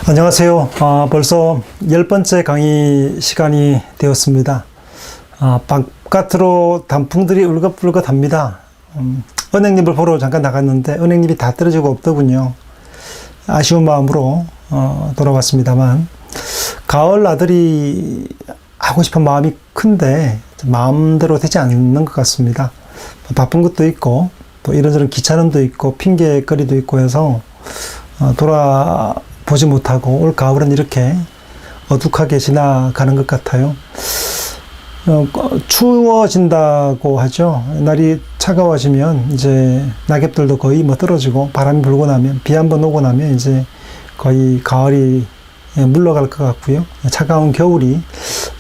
안녕하세요. 벌써 10번째 강의 시간이 되었습니다. 바깥으로 단풍들이 울긋불긋합니다. 은행잎을 보러 잠깐 나갔는데 은행잎이 다 떨어지고 없더군요. 아쉬운 마음으로 돌아왔습니다만, 가을 나들이 하고 싶은 마음이 큰데 마음대로 되지 않는 것 같습니다. 바쁜 것도 있고 또 이런저런 귀찮음도 있고 핑계거리도 있고 해서 돌아보지 못하고 올 가을은 이렇게 어둑하게 지나가는 것 같아요. 추워진다고 하죠. 날이 차가워지면 이제 낙엽들도 거의 떨어지고, 바람이 불고 나면, 비 한번 오고 나면 이제 거의 가을이 물러갈 것 같고요. 차가운 겨울이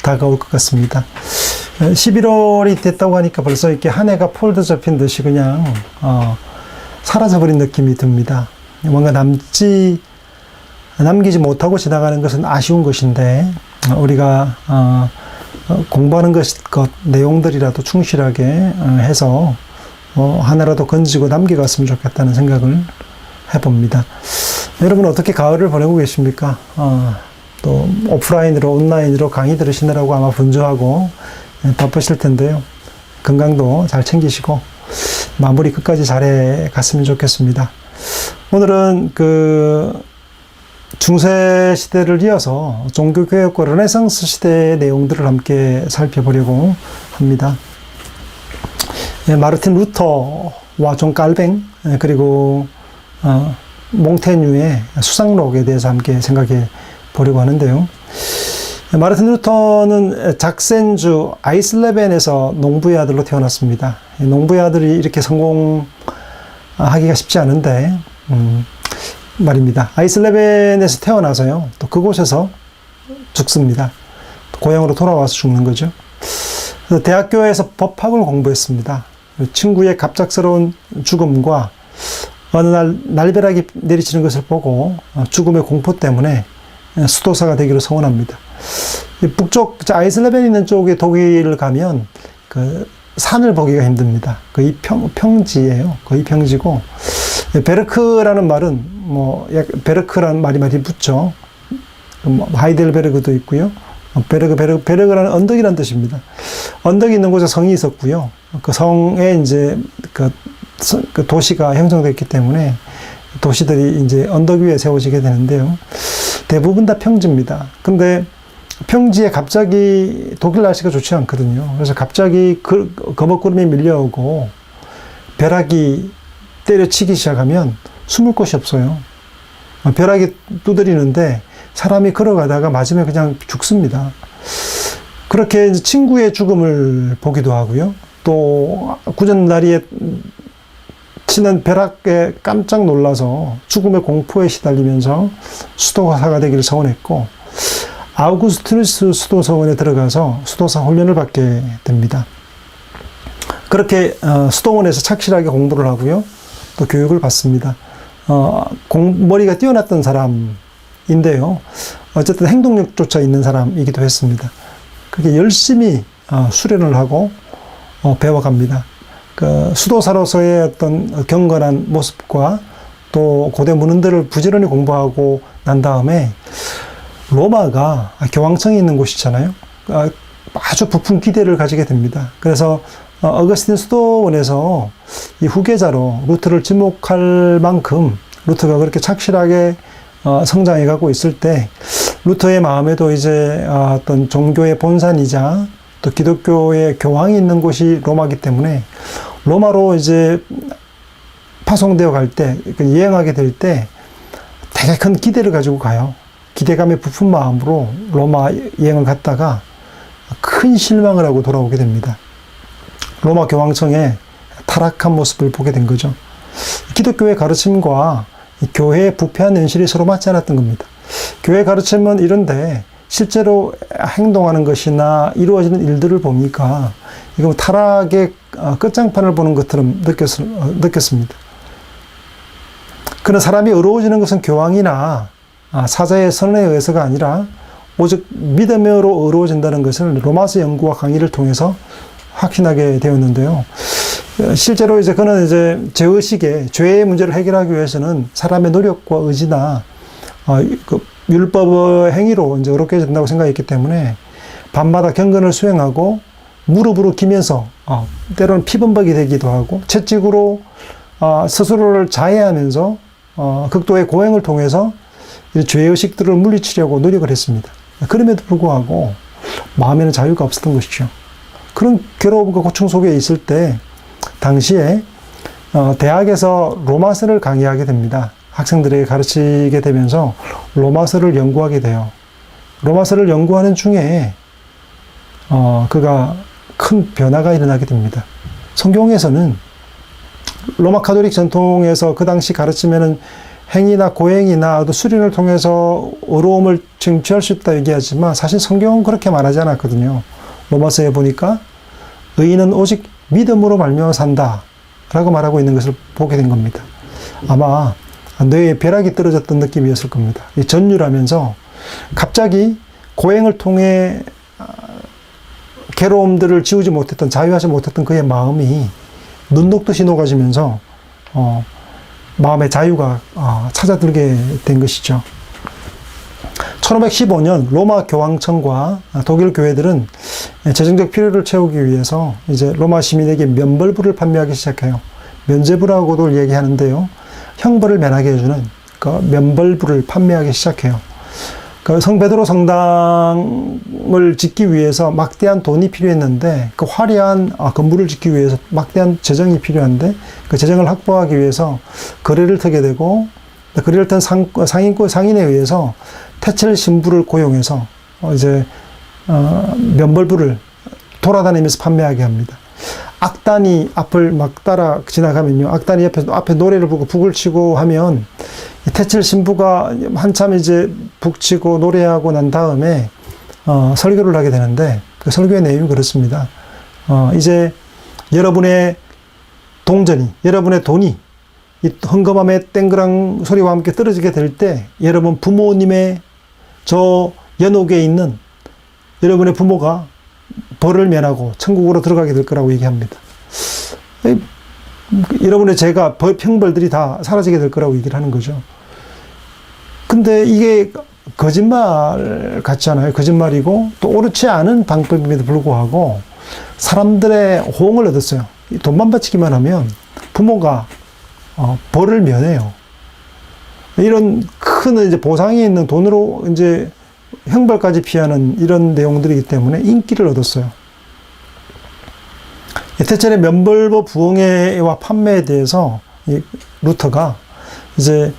다가올 것 같습니다. 11월이 됐다고 하니까 벌써 이렇게 한 해가 폴더 접힌 듯이 그냥 사라져버린 느낌이 듭니다. 뭔가 남기지 못하고 지나가는 것은 아쉬운 것인데, 우리가 공부하는 것 내용들이라도 충실하게 해서 하나라도 건지고 남겨갔으면 좋겠다는 생각을 해봅니다. 여러분 어떻게 가을을 보내고 계십니까? 또 오프라인으로 온라인으로 강의 들으시느라고 아마 분주하고 바쁘실 텐데요. 건강도 잘 챙기시고 마무리 끝까지 잘해 갔으면 좋겠습니다. 오늘은 중세 시대를 이어서 종교개혁과 르네상스 시대의 내용들을 함께 살펴보려고 합니다. 마르틴 루터와 존 깔뱅, 그리고 몽테뉴의 수상록에 대해서 함께 생각해 보려고 하는데요. 마르틴 루터는 작센주 아이슬레벤에서 농부의 아들로 태어났습니다. 농부의 아들이 이렇게 성공하기가 쉽지 않은데 말입니다. 아이슬레벤에서 태어나서요, 또 그곳에서 죽습니다. 고향으로 돌아와서 죽는 거죠. 그래서 대학교에서 법학을 공부했습니다. 친구의 갑작스러운 죽음과 어느 날 날벼락이 내리치는 것을 보고 죽음의 공포 때문에 수도사가 되기로 소원합니다. 북쪽 아이슬레벤 있는 쪽에 독일을 가면 산을 보기가 힘듭니다. 거의 평지예요. 거의 평지고, 베르크라는 말은 베르크라는 말이 많이 붙죠. 하이델베르그도 있고요. 베르크라는 언덕이라는 뜻입니다. 언덕이 있는 곳에 성이 있었고요. 그 성에 이제 그 도시가 형성됐기 때문에 도시들이 이제 언덕 위에 세워지게 되는데요. 대부분 다 평지입니다. 근데 평지에 갑자기 독일 날씨가 좋지 않거든요. 그래서 갑자기 거먹구름이 밀려오고 벼락이 때려치기 시작하면 숨을 곳이 없어요. 벼락이 두드리는데 사람이 걸어가다가 맞으면 그냥 죽습니다. 그렇게 친구의 죽음을 보기도 하고요. 또 구전다리에 치는 벼락에 깜짝 놀라서 죽음의 공포에 시달리면서 수도사가 되기를 소원했고, 아우구스투누스 수도사원에 들어가서 수도사 훈련을 받게 됩니다. 그렇게 수도원에서 착실하게 공부를 하고요, 또 교육을 받습니다. 머리가 뛰어났던 사람인데요, 어쨌든 행동력조차 있는 사람이기도 했습니다. 그렇게 열심히 수련을 하고 배워갑니다. 수도사로서의 어떤 경건한 모습과 또 고대 문헌들을 부지런히 공부하고 난 다음에, 로마가 교황청이 있는 곳이잖아요. 아주 부푼 기대를 가지게 됩니다. 그래서 어거스틴 수도원에서 이 후계자로 루터를 지목할 만큼 루터가 그렇게 착실하게 성장해 가고 있을 때, 루터의 마음에도 이제 어떤 종교의 본산이자 또 기독교의 교황이 있는 곳이 로마이기 때문에, 로마로 이제 파송되어 갈 때, 여행하게 될 때 되게 큰 기대를 가지고 가요. 기대감에 부푼 마음으로 로마 여행을 갔다가 큰 실망을 하고 돌아오게 됩니다. 로마 교황청의 타락한 모습을 보게 된 거죠. 기독교의 가르침과 교회의 부패한 현실이 서로 맞지 않았던 겁니다. 교회 가르침은 이런데 실제로 행동하는 것이나 이루어지는 일들을 보니까 이거 타락의 끝장판을 보는 것처럼 느꼈습니다. 그런 사람이 의로워지는 것은 교황이나 사자의 선언에 의해서가 아니라 오직 믿음으로 의로워진다는 것을 로마서 연구와 강의를 통해서 확신하게 되었는데요. 실제로 이제 그는 이제 죄의식에 죄의 문제를 해결하기 위해서는 사람의 노력과 의지나 율법의 행위로 이제 어렵게 된다고 생각했기 때문에 밤마다 경건을 수행하고 무릎으로 기면서 때로는 피범벅이 되기도 하고 채찍으로 스스로를 자해하면서 극도의 고행을 통해서 죄의식들을 물리치려고 노력을 했습니다. 그럼에도 불구하고 마음에는 자유가 없었던 것이죠. 그런 괴로움과 고충 속에 있을 때 당시에 대학에서 로마서를 강의하게 됩니다. 학생들에게 가르치게 되면서 로마서를 연구하게 돼요. 로마서를 연구하는 중에 그가 큰 변화가 일어나게 됩니다. 성경에서는 로마 카톨릭 전통에서 그 당시 가르치면은 행위나 고행이나 수련을 통해서 어려움을 쟁취할 수 있다 얘기하지만 사실 성경은 그렇게 말하지 않았거든요. 로마서에 보니까 의인은 오직 믿음으로 말미암아 산다 라고 말하고 있는 것을 보게 된 겁니다. 아마 뇌에 벼락이 떨어졌던 느낌이었을 겁니다. 이 전율하면서 갑자기 고행을 통해 괴로움들을 지우지 못했던, 자유하지 못했던 그의 마음이 눈 녹듯이 녹아지면서 마음의 자유가 찾아들게 된 것이죠. 1515년 로마 교황청과 독일 교회들은 재정적 필요를 채우기 위해서 이제 로마 시민에게 면벌부를 판매하기 시작해요. 면제부라고도 얘기하는데요. 형벌을 면하게 해주는 그 면벌부를 판매하기 시작해요. 그 성베드로 성당을 짓기 위해서 막대한 돈이 필요했는데 그 화려한 건물을 짓기 위해서 막대한 재정이 필요한데 그 재정을 확보하기 위해서 거래를 터게 되고 거래를 턴 상인에 의해서 태첼 신부를 고용해서 이제 면벌부를 돌아다니면서 판매하게 합니다. 악단이 앞을 막 따라 지나가면요. 악단이 앞에 노래를 부르고 북을 치고 하면 태첼 신부가 한참 이제 북치고 노래하고 난 다음에 설교를 하게 되는데 그 설교의 내용이 그렇습니다. 이제 여러분의 동전이, 여러분의 돈이 이 헝금함의 땡그랑 소리와 함께 떨어지게 될 때 여러분 부모님의 저 연옥에 있는 여러분의 부모가 벌을 면하고 천국으로 들어가게 될 거라고 얘기합니다. 여러분의 죄가 형벌들이 다 사라지게 될 거라고 얘기를 하는 거죠. 근데 이게 거짓말 같잖아요. 거짓말이고 또 옳지 않은 방법임에도 불구하고 사람들의 호응을 얻었어요. 돈만 바치기만 하면 부모가 벌을 면해요. 이런 큰 이제 보상이 있는 돈으로 이제 형벌까지 피하는 이런 내용들이기 때문에 인기를 얻었어요. 태첼의 면벌부 부흥회와 판매에 대해서 루터가 이제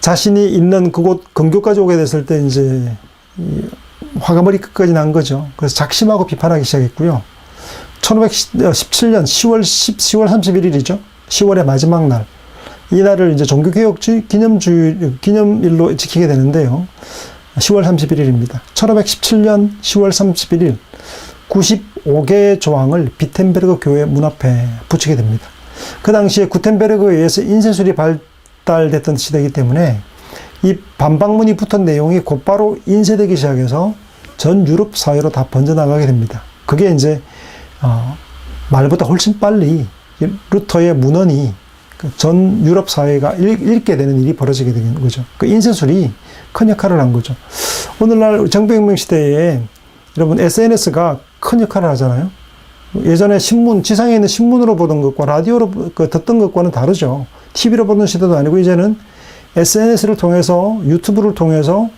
자신이 있는 그곳 근교까지 오게 됐을 때 이제 화가 머리 끝까지 난 거죠. 그래서 작심하고 비판하기 시작했고요. 1517년 10월 31일이죠. 10월의 마지막 날. 이날을 이제 종교개혁 기념일로 지키게 되는데요. 10월 31일입니다. 1517년 10월 31일 95개의 조항을 비텐베르그 교회 문 앞에 붙이게 됩니다. 그 당시에 구텐베르그에 의해서 인쇄술이 발달됐던 시대이기 때문에 이 반박문이 붙은 내용이 곧바로 인쇄되기 시작해서 전 유럽 사회로 다 번져나가게 됩니다. 그게 이제 말보다 훨씬 빨리 루터의 문헌이 전 유럽 사회가 읽게 되는 일이 벌어지게 되는 거죠. 그 인쇄술이 큰 역할을 한 거죠. 오늘날 정보혁명 시대에 여러분 SNS가 큰 역할을 하잖아요. 예전에 신문, 지상에 있는 신문으로 보던 것과 라디오로 듣던 것과는 다르죠. TV로 보는 시대도 아니고 이제는 SNS를 통해서 유튜브를 통해서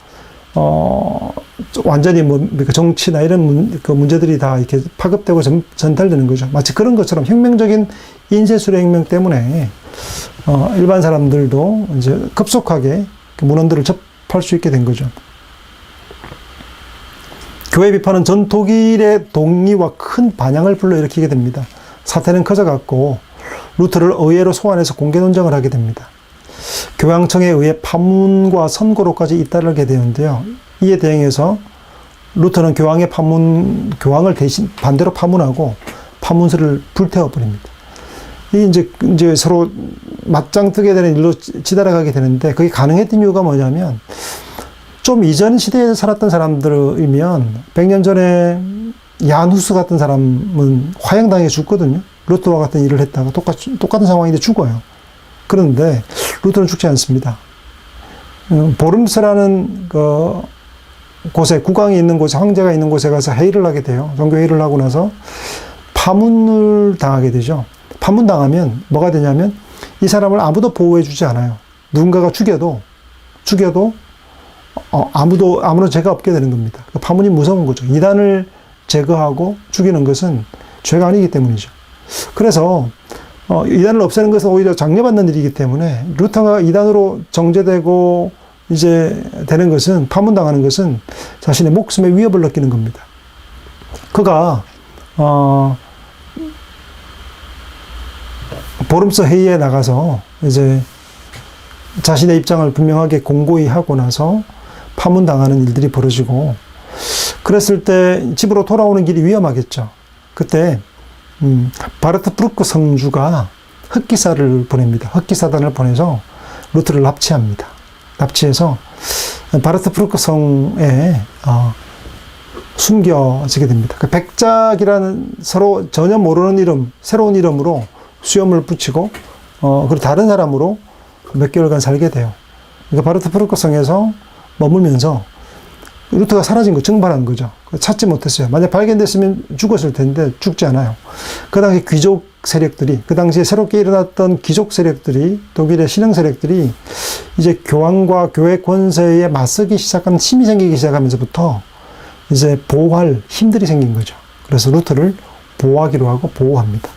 완전히 정치나 이런 문제들이 다 이렇게 파급되고 전달되는 거죠. 마치 그런 것처럼 혁명적인 인쇄술의 혁명 때문에 일반 사람들도 이제 급속하게 문헌들을 접할 수 있게 된 거죠. 교회 비판은 전 독일의 동의와 큰 반향을 불러일으키게 됩니다. 사태는 커져갔고 루터를 의회로 소환해서 공개 논쟁을 하게 됩니다. 교황청에 의해 파문과 선고로까지 잇따르게 되는데요. 이에 대응해서 루터는 교황을 대신 반대로 파문하고 파문서를 불태워버립니다. 이제 서로 맞짱 뜨게 되는 일로 치달아가게 되는데 그게 가능했던 이유가 뭐냐면 좀 이전 시대에 살았던 사람들이면 100년 전에 야누스 같은 사람은 화형당해 죽거든요. 루터와 같은 일을 했다가 똑같은 상황인데 죽어요. 그런데 루터는 죽지 않습니다. 보름스라는 그 곳에, 국왕이 있는 곳에, 황제가 있는 곳에 가서 회의를 하게 돼요. 종교 회의를 하고 나서 파문을 당하게 되죠. 파문당하면 뭐가 되냐면 이 사람을 아무도 보호해주지 않아요. 누군가가 죽여도 아무런 죄가 없게 되는 겁니다. 그 파문이 무서운 거죠. 이단을 제거하고 죽이는 것은 죄가 아니기 때문이죠. 그래서 이단을 없애는 것은 오히려 장려받는 일이기 때문에 루터가 이단으로 정죄되고 이제 되는 것은, 파문당하는 것은 자신의 목숨에 위협을 느끼는 겁니다. 그가 보름서 회의에 나가서 이제 자신의 입장을 분명하게 공고히 하고 나서 파문당하는 일들이 벌어지고, 그랬을 때 집으로 돌아오는 길이 위험하겠죠. 그때 바르트브루크 성주가 흑기사를 보냅니다. 흑기사단을 보내서 루터를 납치합니다. 납치해서 바르트브루크 성에 숨겨지게 됩니다. 그 백작이라는 서로 전혀 모르는 이름, 새로운 이름으로 수염을 붙이고 그리고 다른 사람으로 몇 개월간 살게 돼요. 그러니까 바르트브루크 성에서 머물면서 루터가 사라진 거, 증발한 거죠. 찾지 못했어요. 만약 발견됐으면 죽었을 텐데 죽지 않아요. 그 당시 귀족 세력들이, 그 당시에 새롭게 일어났던 귀족 세력들이, 독일의 신흥 세력들이 이제 교황과 교회 권세에 맞서기 시작한, 힘이 생기기 시작하면서부터 이제 보호할 힘들이 생긴 거죠. 그래서 루터를 보호하기로 하고 보호합니다.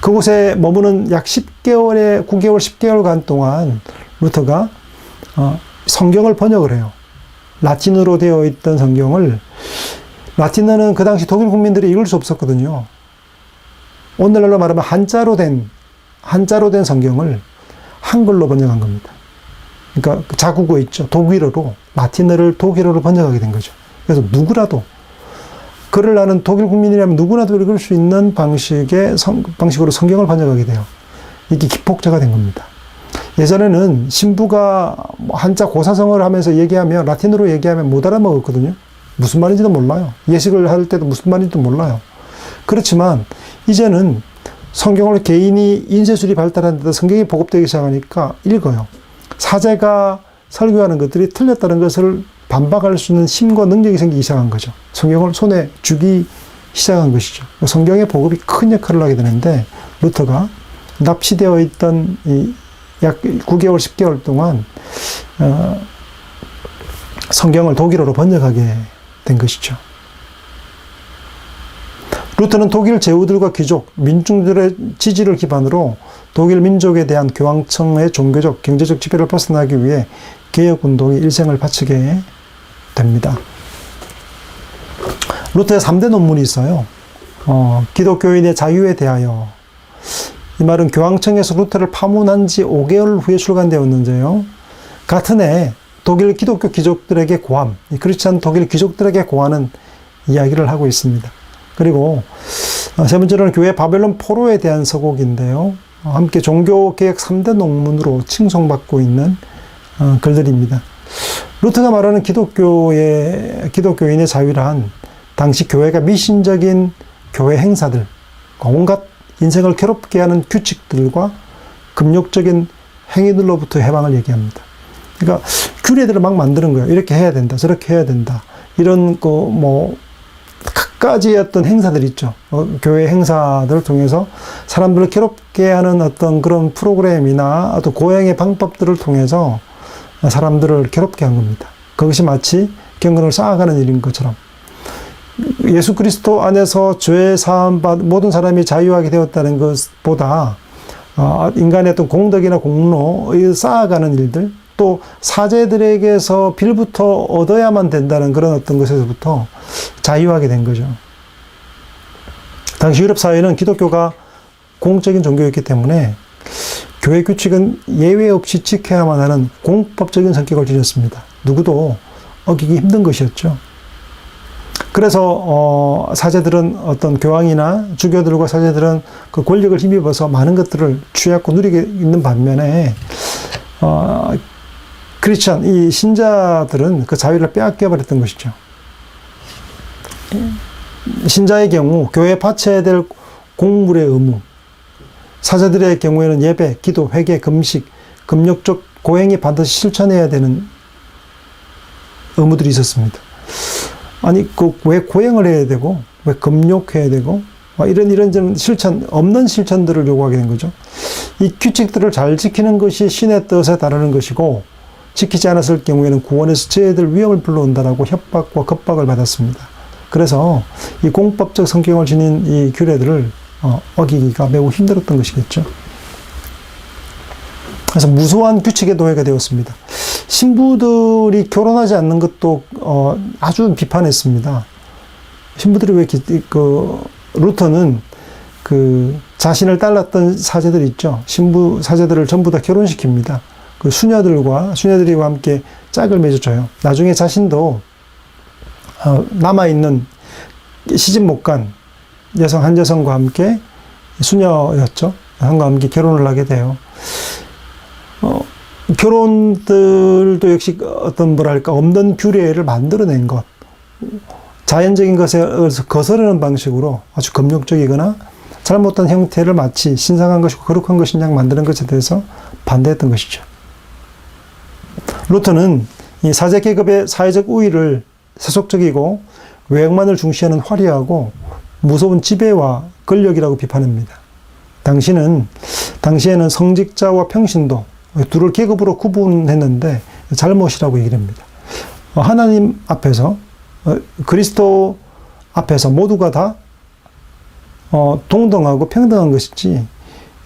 그곳에 머무는 약 10개월, 10개월간 동안 루터가 성경을 번역을 해요. 라틴어로 되어 있던 성경을, 라틴어는 그 당시 독일 국민들이 읽을 수 없었거든요. 오늘날로 말하면 한자로 된 성경을 한글로 번역한 겁니다. 그러니까 자국어 있죠. 독일어로, 라틴어를 독일어로 번역하게 된 거죠. 그래서 누구라도, 글을 아는 독일 국민이라면 누구나도 읽을 수 있는 방식으로 성경을 번역하게 돼요. 이게 기폭제가 된 겁니다. 예전에는 신부가 한자 고사성어를 하면서 얘기하면, 라틴어로 얘기하면 못 알아먹었거든요. 무슨 말인지도 몰라요. 예식을 할 때도 무슨 말인지도 몰라요. 그렇지만 이제는 성경을 개인이 인쇄술이 발달하는데도 성경이 보급되기 시작하니까 읽어요. 사제가 설교하는 것들이 틀렸다는 것을 반박할 수 있는 힘과 능력이 생기기 시작한 거죠. 성경을 손에 쥐기 시작한 것이죠. 성경의 보급이 큰 역할을 하게 되는데, 루터가 납치되어 있던 약 9개월, 10개월 동안 성경을 독일어로 번역하게 된 것이죠. 루터는 독일 제후들과 귀족, 민중들의 지지를 기반으로 독일 민족에 대한 교황청의 종교적, 경제적 지배를 벗어나기 위해 개혁운동에 일생을 바치게 됩니다. 루터의 3대 논문이 있어요. 기독교인의 자유에 대하여. 이 말은 교황청에서 루터를 파문한 지 5개월 후에 출간되었는데요. 같은 해 독일 기독교 귀족들에게 고함, 크리스찬 독일 귀족들에게 고하는 이야기를 하고 있습니다. 그리고 세 번째로는 교회 바벨론 포로에 대한 서곡인데요. 함께 종교개혁 3대 논문으로 칭송받고 있는 글들입니다. 루터가 말하는 기독교인의 자유란 당시 교회가 미신적인 교회 행사들, 온갖 인생을 괴롭게 하는 규칙들과 금욕적인 행위들로부터 해방을 얘기합니다. 그러니까 규례들을 막 만드는 거예요. 이렇게 해야 된다, 저렇게 해야 된다. 이런 갖가지의 어떤 행사들 있죠. 교회 행사들을 통해서 사람들을 괴롭게 하는 어떤 그런 프로그램이나 어떤 고행의 방법들을 통해서 사람들을 괴롭게 한 겁니다. 그것이 마치 경건을 쌓아가는 일인 것처럼. 예수 그리스도 안에서 죄 사함 받은 모든 사람이 자유하게 되었다는 것보다 인간의 어떤 공덕이나 공로, 쌓아가는 일들, 또 사제들에게서 빌부터 얻어야만 된다는 그런 어떤 것에서부터 자유하게 된 거죠. 당시 유럽 사회는 기독교가 공적인 종교였기 때문에 교회 규칙은 예외 없이 지켜야만 하는 공법적인 성격을 지녔습니다. 누구도 어기기 힘든 것이었죠. 그래서 사제들은, 어떤 교황이나 주교들과 사제들은 그 권력을 힘입어서 많은 것들을 취하고 누리게 있는 반면에 크리스찬, 이 신자들은 그 자유를 빼앗겨 버렸던 것이죠. 신자의 경우 교회에 바쳐야 될 공물의 의무, 사제들의 경우에는 예배, 기도, 회개, 금식, 금욕적 고행이 반드시 실천해야 되는 의무들이 있었습니다. 아니, 왜 고행을 해야 되고, 왜 금욕해야 되고, 이런 좀 없는 실천들을 요구하게 된 거죠. 이 규칙들을 잘 지키는 것이 신의 뜻에 따르는 것이고, 지키지 않았을 경우에는 구원에서 저희들 위험을 불러온다라고 협박과 겁박을 받았습니다. 그래서 이 공법적 성격을 지닌 이 규례들을 어기기가 매우 힘들었던 것이겠죠. 그래서 무수한 규칙의 노예가 되었습니다. 신부들이 결혼하지 않는 것도 아주 비판했습니다. 신부들이 왜 루터는 자신을 딸랐던 사제들 있죠. 신부 사제들을 전부 다 결혼시킵니다. 수녀들이 함께 짝을 맺어줘요. 나중에 자신도 남아있는 시집 못 간 한 여성과 함께 수녀였죠. 여성과 함께 결혼을 하게 돼요. 결혼들도 역시 없는 규례를 만들어낸 것. 자연적인 것에 거스르는 방식으로 아주 금욕적이거나 잘못된 형태를 마치 신성한 것이고 거룩한 것인 양 만드는 것에 대해서 반대했던 것이죠. 루터는 이 사제 계급의 사회적 우위를 세속적이고 외형만을 중시하는 화려하고 무서운 지배와 권력이라고 비판합니다. 당시에는 성직자와 평신도 둘을 계급으로 구분했는데 잘못이라고 얘기를 합니다. 하나님 앞에서 그리스도 앞에서 모두가 다 동등하고 평등한 것이지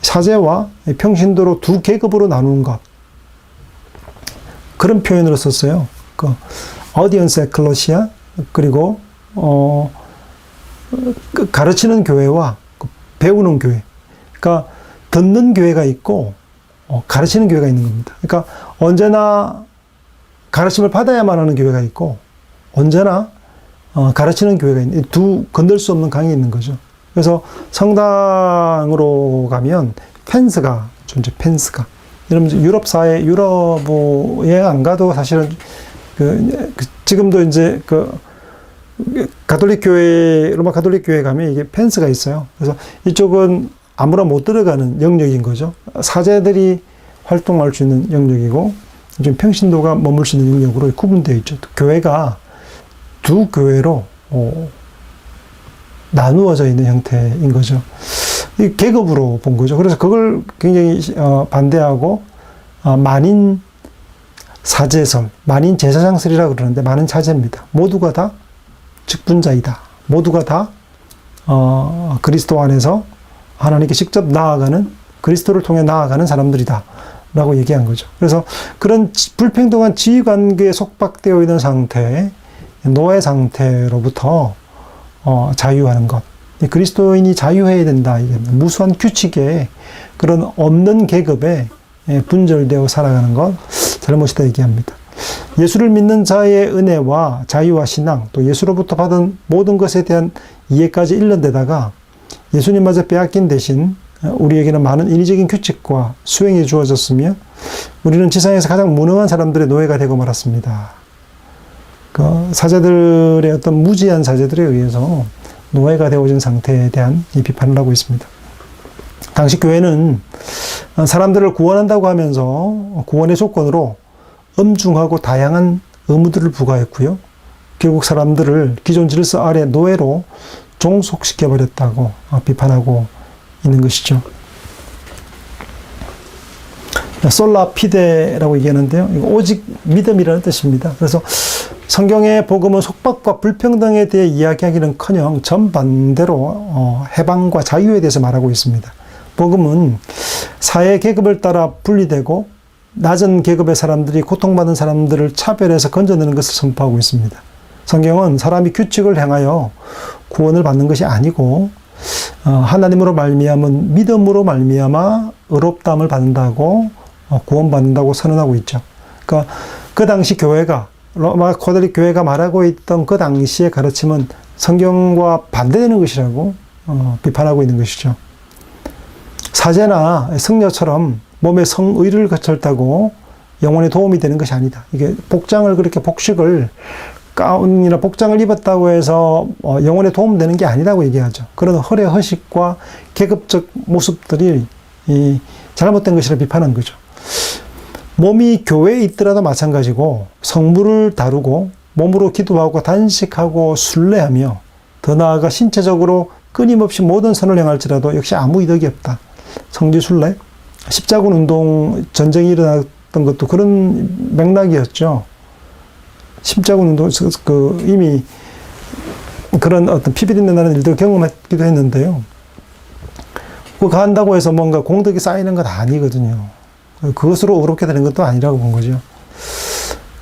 사제와 평신도로 두 계급으로 나누는 것, 그런 표현으로 썼어요. audience ecclesia, 그리고 가르치는 교회와 배우는 교회. 그러니까 듣는 교회가 있고 가르치는 교회가 있는 겁니다. 그러니까 언제나 가르침을 받아야만 하는 교회가 있고 언제나 가르치는 교회가 있는, 두 건들 수 없는 강이 있는 거죠. 그래서 성당으로 가면 펜스가 여러분 유럽에 안 가도 사실은 지금도 이제 로마 가톨릭 교회 가면 이게 펜스가 있어요. 그래서 이쪽은 아무나 못 들어가는 영역인 거죠. 사제들이 활동할 수 있는 영역이고, 좀 평신도가 머물 수 있는 영역으로 구분되어 있죠. 교회가 두 교회로 나누어져 있는 형태인 거죠. 이 계급으로 본 거죠. 그래서 그걸 굉장히 반대하고, 만인 사제설, 만인 제사장설이라고 그러는데 만인 사제입니다. 모두가 다 직분자이다. 모두가 다 그리스도 안에서 하나님께 직접 나아가는, 그리스도를 통해 나아가는 사람들이다 라고 얘기한 거죠. 그래서 그런 불평등한 지위관계에 속박되어 있는 상태, 노예 상태로부터 자유하는 것. 그리스도인이 자유해야 된다. 이게 무수한 규칙에 그런 없는 계급에 분절되어 살아가는 것, 잘못이다 얘기합니다. 예수를 믿는 자의 은혜와 자유와 신앙, 또 예수로부터 받은 모든 것에 대한 이해까지 일련되다가 예수님마저 빼앗긴 대신 우리에게는 많은 인위적인 규칙과 수행이 주어졌으며 우리는 지상에서 가장 무능한 사람들의 노예가 되고 말았습니다. 사제들의 어떤 무지한 사제들에 의해서 노예가 되어진 상태에 대한 이 비판을 하고 있습니다. 당시 교회는 사람들을 구원한다고 하면서 구원의 조건으로 엄중하고 다양한 의무들을 부과했고요. 결국 사람들을 기존 질서 아래 노예로 종속시켜버렸다고 비판하고 있는 것이죠. 솔라 피데라고 얘기하는데요. 이거 오직 믿음이라는 뜻입니다. 그래서 성경의 복음은 속박과 불평등에 대해 이야기하기는커녕 전반대로 해방과 자유에 대해서 말하고 있습니다. 복음은 사회 계급을 따라 분리되고 낮은 계급의 사람들이 고통받는 사람들을 차별해서 건져내는 것을 선포하고 있습니다. 성경은 사람이 규칙을 행하여 구원을 받는 것이 아니고 하나님으로 말미암은 믿음으로 말미암아 의롭다함을 받는다고 구원받는다고 선언하고 있죠. 그러니까 그 당시 교회가 로마 가톨릭 교회가 말하고 있던 그 당시의 가르침은 성경과 반대되는 것이라고 비판하고 있는 것이죠. 사제나 성녀처럼 몸에 성의를 거쳤다고 영혼에 도움이 되는 것이 아니다. 이게 복장을 그렇게 복식을 가운이나 복장을 입었다고 해서 영혼에 도움되는 게 아니라고 얘기하죠. 그런 허례 허식과 계급적 모습들이 잘못된 것이라 비판한 거죠. 몸이 교회에 있더라도 마찬가지고 성물을 다루고 몸으로 기도하고 단식하고 순례하며 더 나아가 신체적으로 끊임없이 모든 선을 행할지라도 역시 아무 이득이 없다. 성지순례, 십자군 운동, 전쟁이 일어났던 것도 그런 맥락이었죠. 십자군 운동, 이미 그런 어떤 피비린내 나는 일들을 경험하기도 했는데요. 그거 한다고 해서 뭔가 공덕이 쌓이는 건 아니거든요. 그것으로 어렵게 되는 것도 아니라고 본 거죠.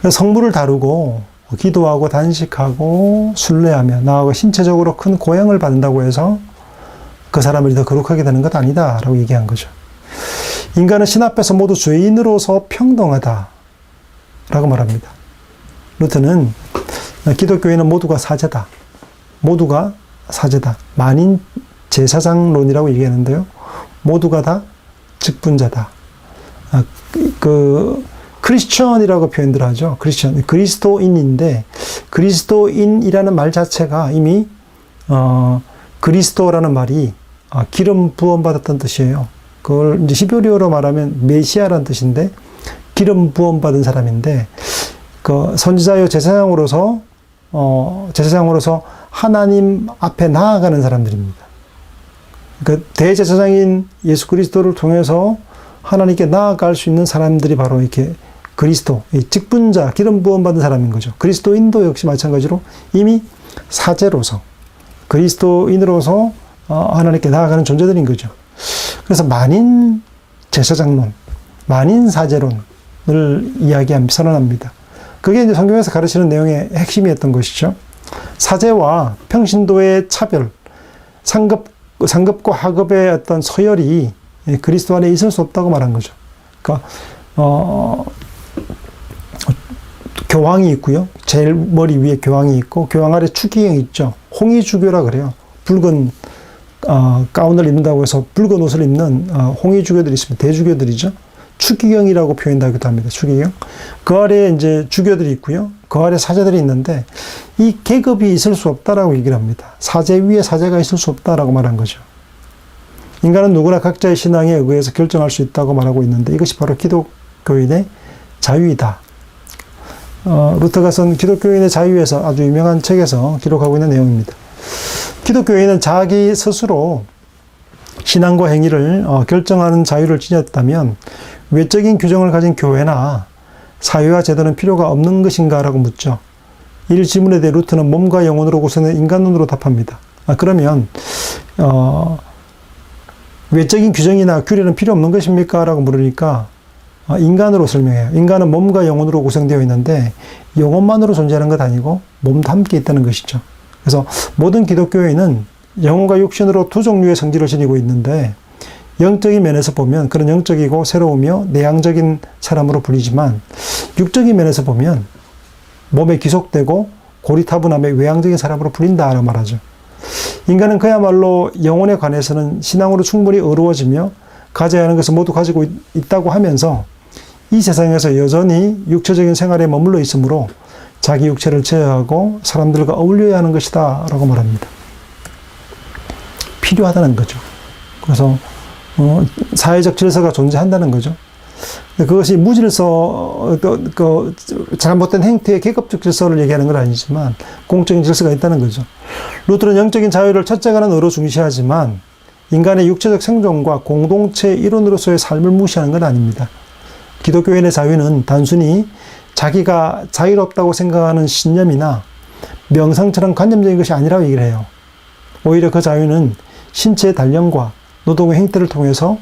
성물을 다루고 기도하고 단식하고 순례하며 나아가 신체적으로 큰 고향을 받는다고 해서 그 사람을 더 거룩하게 되는 것 아니다라고 얘기한 거죠. 인간은 신 앞에서 모두 죄인으로서 평등하다 라고 말합니다. 루터는 기독교인은 모두가 사제다. 모두가 사제다. 만인 제사장론이라고 얘기하는데요. 모두가 다 직분자다. 크리스천이라고 표현들 하죠. 크리스천, 그리스도인인데 그리스도인이라는 말 자체가 이미 그리스도라는 말이 기름 부음 받았던 뜻이에요. 그걸 이제 히브리어로 말하면 메시아라는 뜻인데 기름 부음 받은 사람인데 그 선지자요 제사장으로서 하나님 앞에 나아가는 사람들입니다. 그 대제사장인 예수 그리스도를 통해서 하나님께 나아갈 수 있는 사람들이 바로 이렇게 그리스도, 직분자, 기름 부음 받은 사람인 거죠. 그리스도인도 역시 마찬가지로 이미 사제로서 그리스도인으로서 하나님께 나아가는 존재들인 거죠. 그래서 만인 제사장론, 만인 사제론을 선언합니다. 그게 이제 성경에서 가르치는 내용의 핵심이었던 것이죠. 사제와 평신도의 차별, 상급과 하급의 어떤 서열이 그리스도 안에 있을 수 없다고 말한 거죠. 그러니까 교황이 있고요. 제일 머리 위에 교황이 있고 교황 아래 추기경이 있죠. 홍의주교라 그래요. 붉은 가운을 입는다고 해서 붉은 옷을 입는 홍의주교들이 있습니다. 대주교들이죠. 추기경이라고 표현하기도 합니다. 추기경. 그 아래에 이제 주교들이 있고요. 그 아래 사제들이 있는데 이 계급이 있을 수 없다라고 얘기를 합니다. 사제 위에 사제가 있을 수 없다라고 말한 거죠. 인간은 누구나 각자의 신앙에 의해서 결정할 수 있다고 말하고 있는데 이것이 바로 기독교인의 자유이다. 루터가 쓴 기독교인의 자유에서 아주 유명한 책에서 기록하고 있는 내용입니다. 기독교인은 자기 스스로 신앙과 행위를 결정하는 자유를 지녔다면 외적인 규정을 가진 교회나 사회와 제도는 필요가 없는 것인가 라고 묻죠. 이 질문에 대해 루터는 몸과 영혼으로 구성된 인간론으로 답합니다. 그러면 외적인 규정이나 규례는 필요 없는 것입니까? 라고 물으니까 인간으로 설명해요. 인간은 몸과 영혼으로 구성되어 있는데 영혼만으로 존재하는 것 아니고 몸도 함께 있다는 것이죠. 그래서 모든 기독교인은 영혼과 육신으로 두 종류의 성질을 지니고 있는데 영적인 면에서 보면 그런 영적이고 새로우며 내향적인 사람으로 불리지만 육적인 면에서 보면 몸에 기속되고 고리타분함의 외향적인 사람으로 불린다라고 말하죠. 인간은 그야말로 영혼에 관해서는 신앙으로 충분히 어루어지며 가져야 하는 것을 모두 가지고 있다고 하면서 이 세상에서 여전히 육체적인 생활에 머물러 있으므로 자기 육체를 제어하고 사람들과 어울려야 하는 것이다 라고 말합니다. 필요하다는 거죠. 그래서 사회적 질서가 존재한다는 거죠. 그것이 무질서, 잘못된 행태의 계급적 질서를 얘기하는 건 아니지만 공적인 질서가 있다는 거죠. 루터는 영적인 자유를 첫째가는 의로 중시하지만 인간의 육체적 생존과 공동체 일원으로서의 삶을 무시하는 건 아닙니다. 기독교인의 자유는 단순히 자기가 자유롭다고 생각하는 신념이나 명상처럼 관념적인 것이 아니라고 얘기를 해요. 오히려 그 자유는 신체의 단련과 노동의 행태를 통해서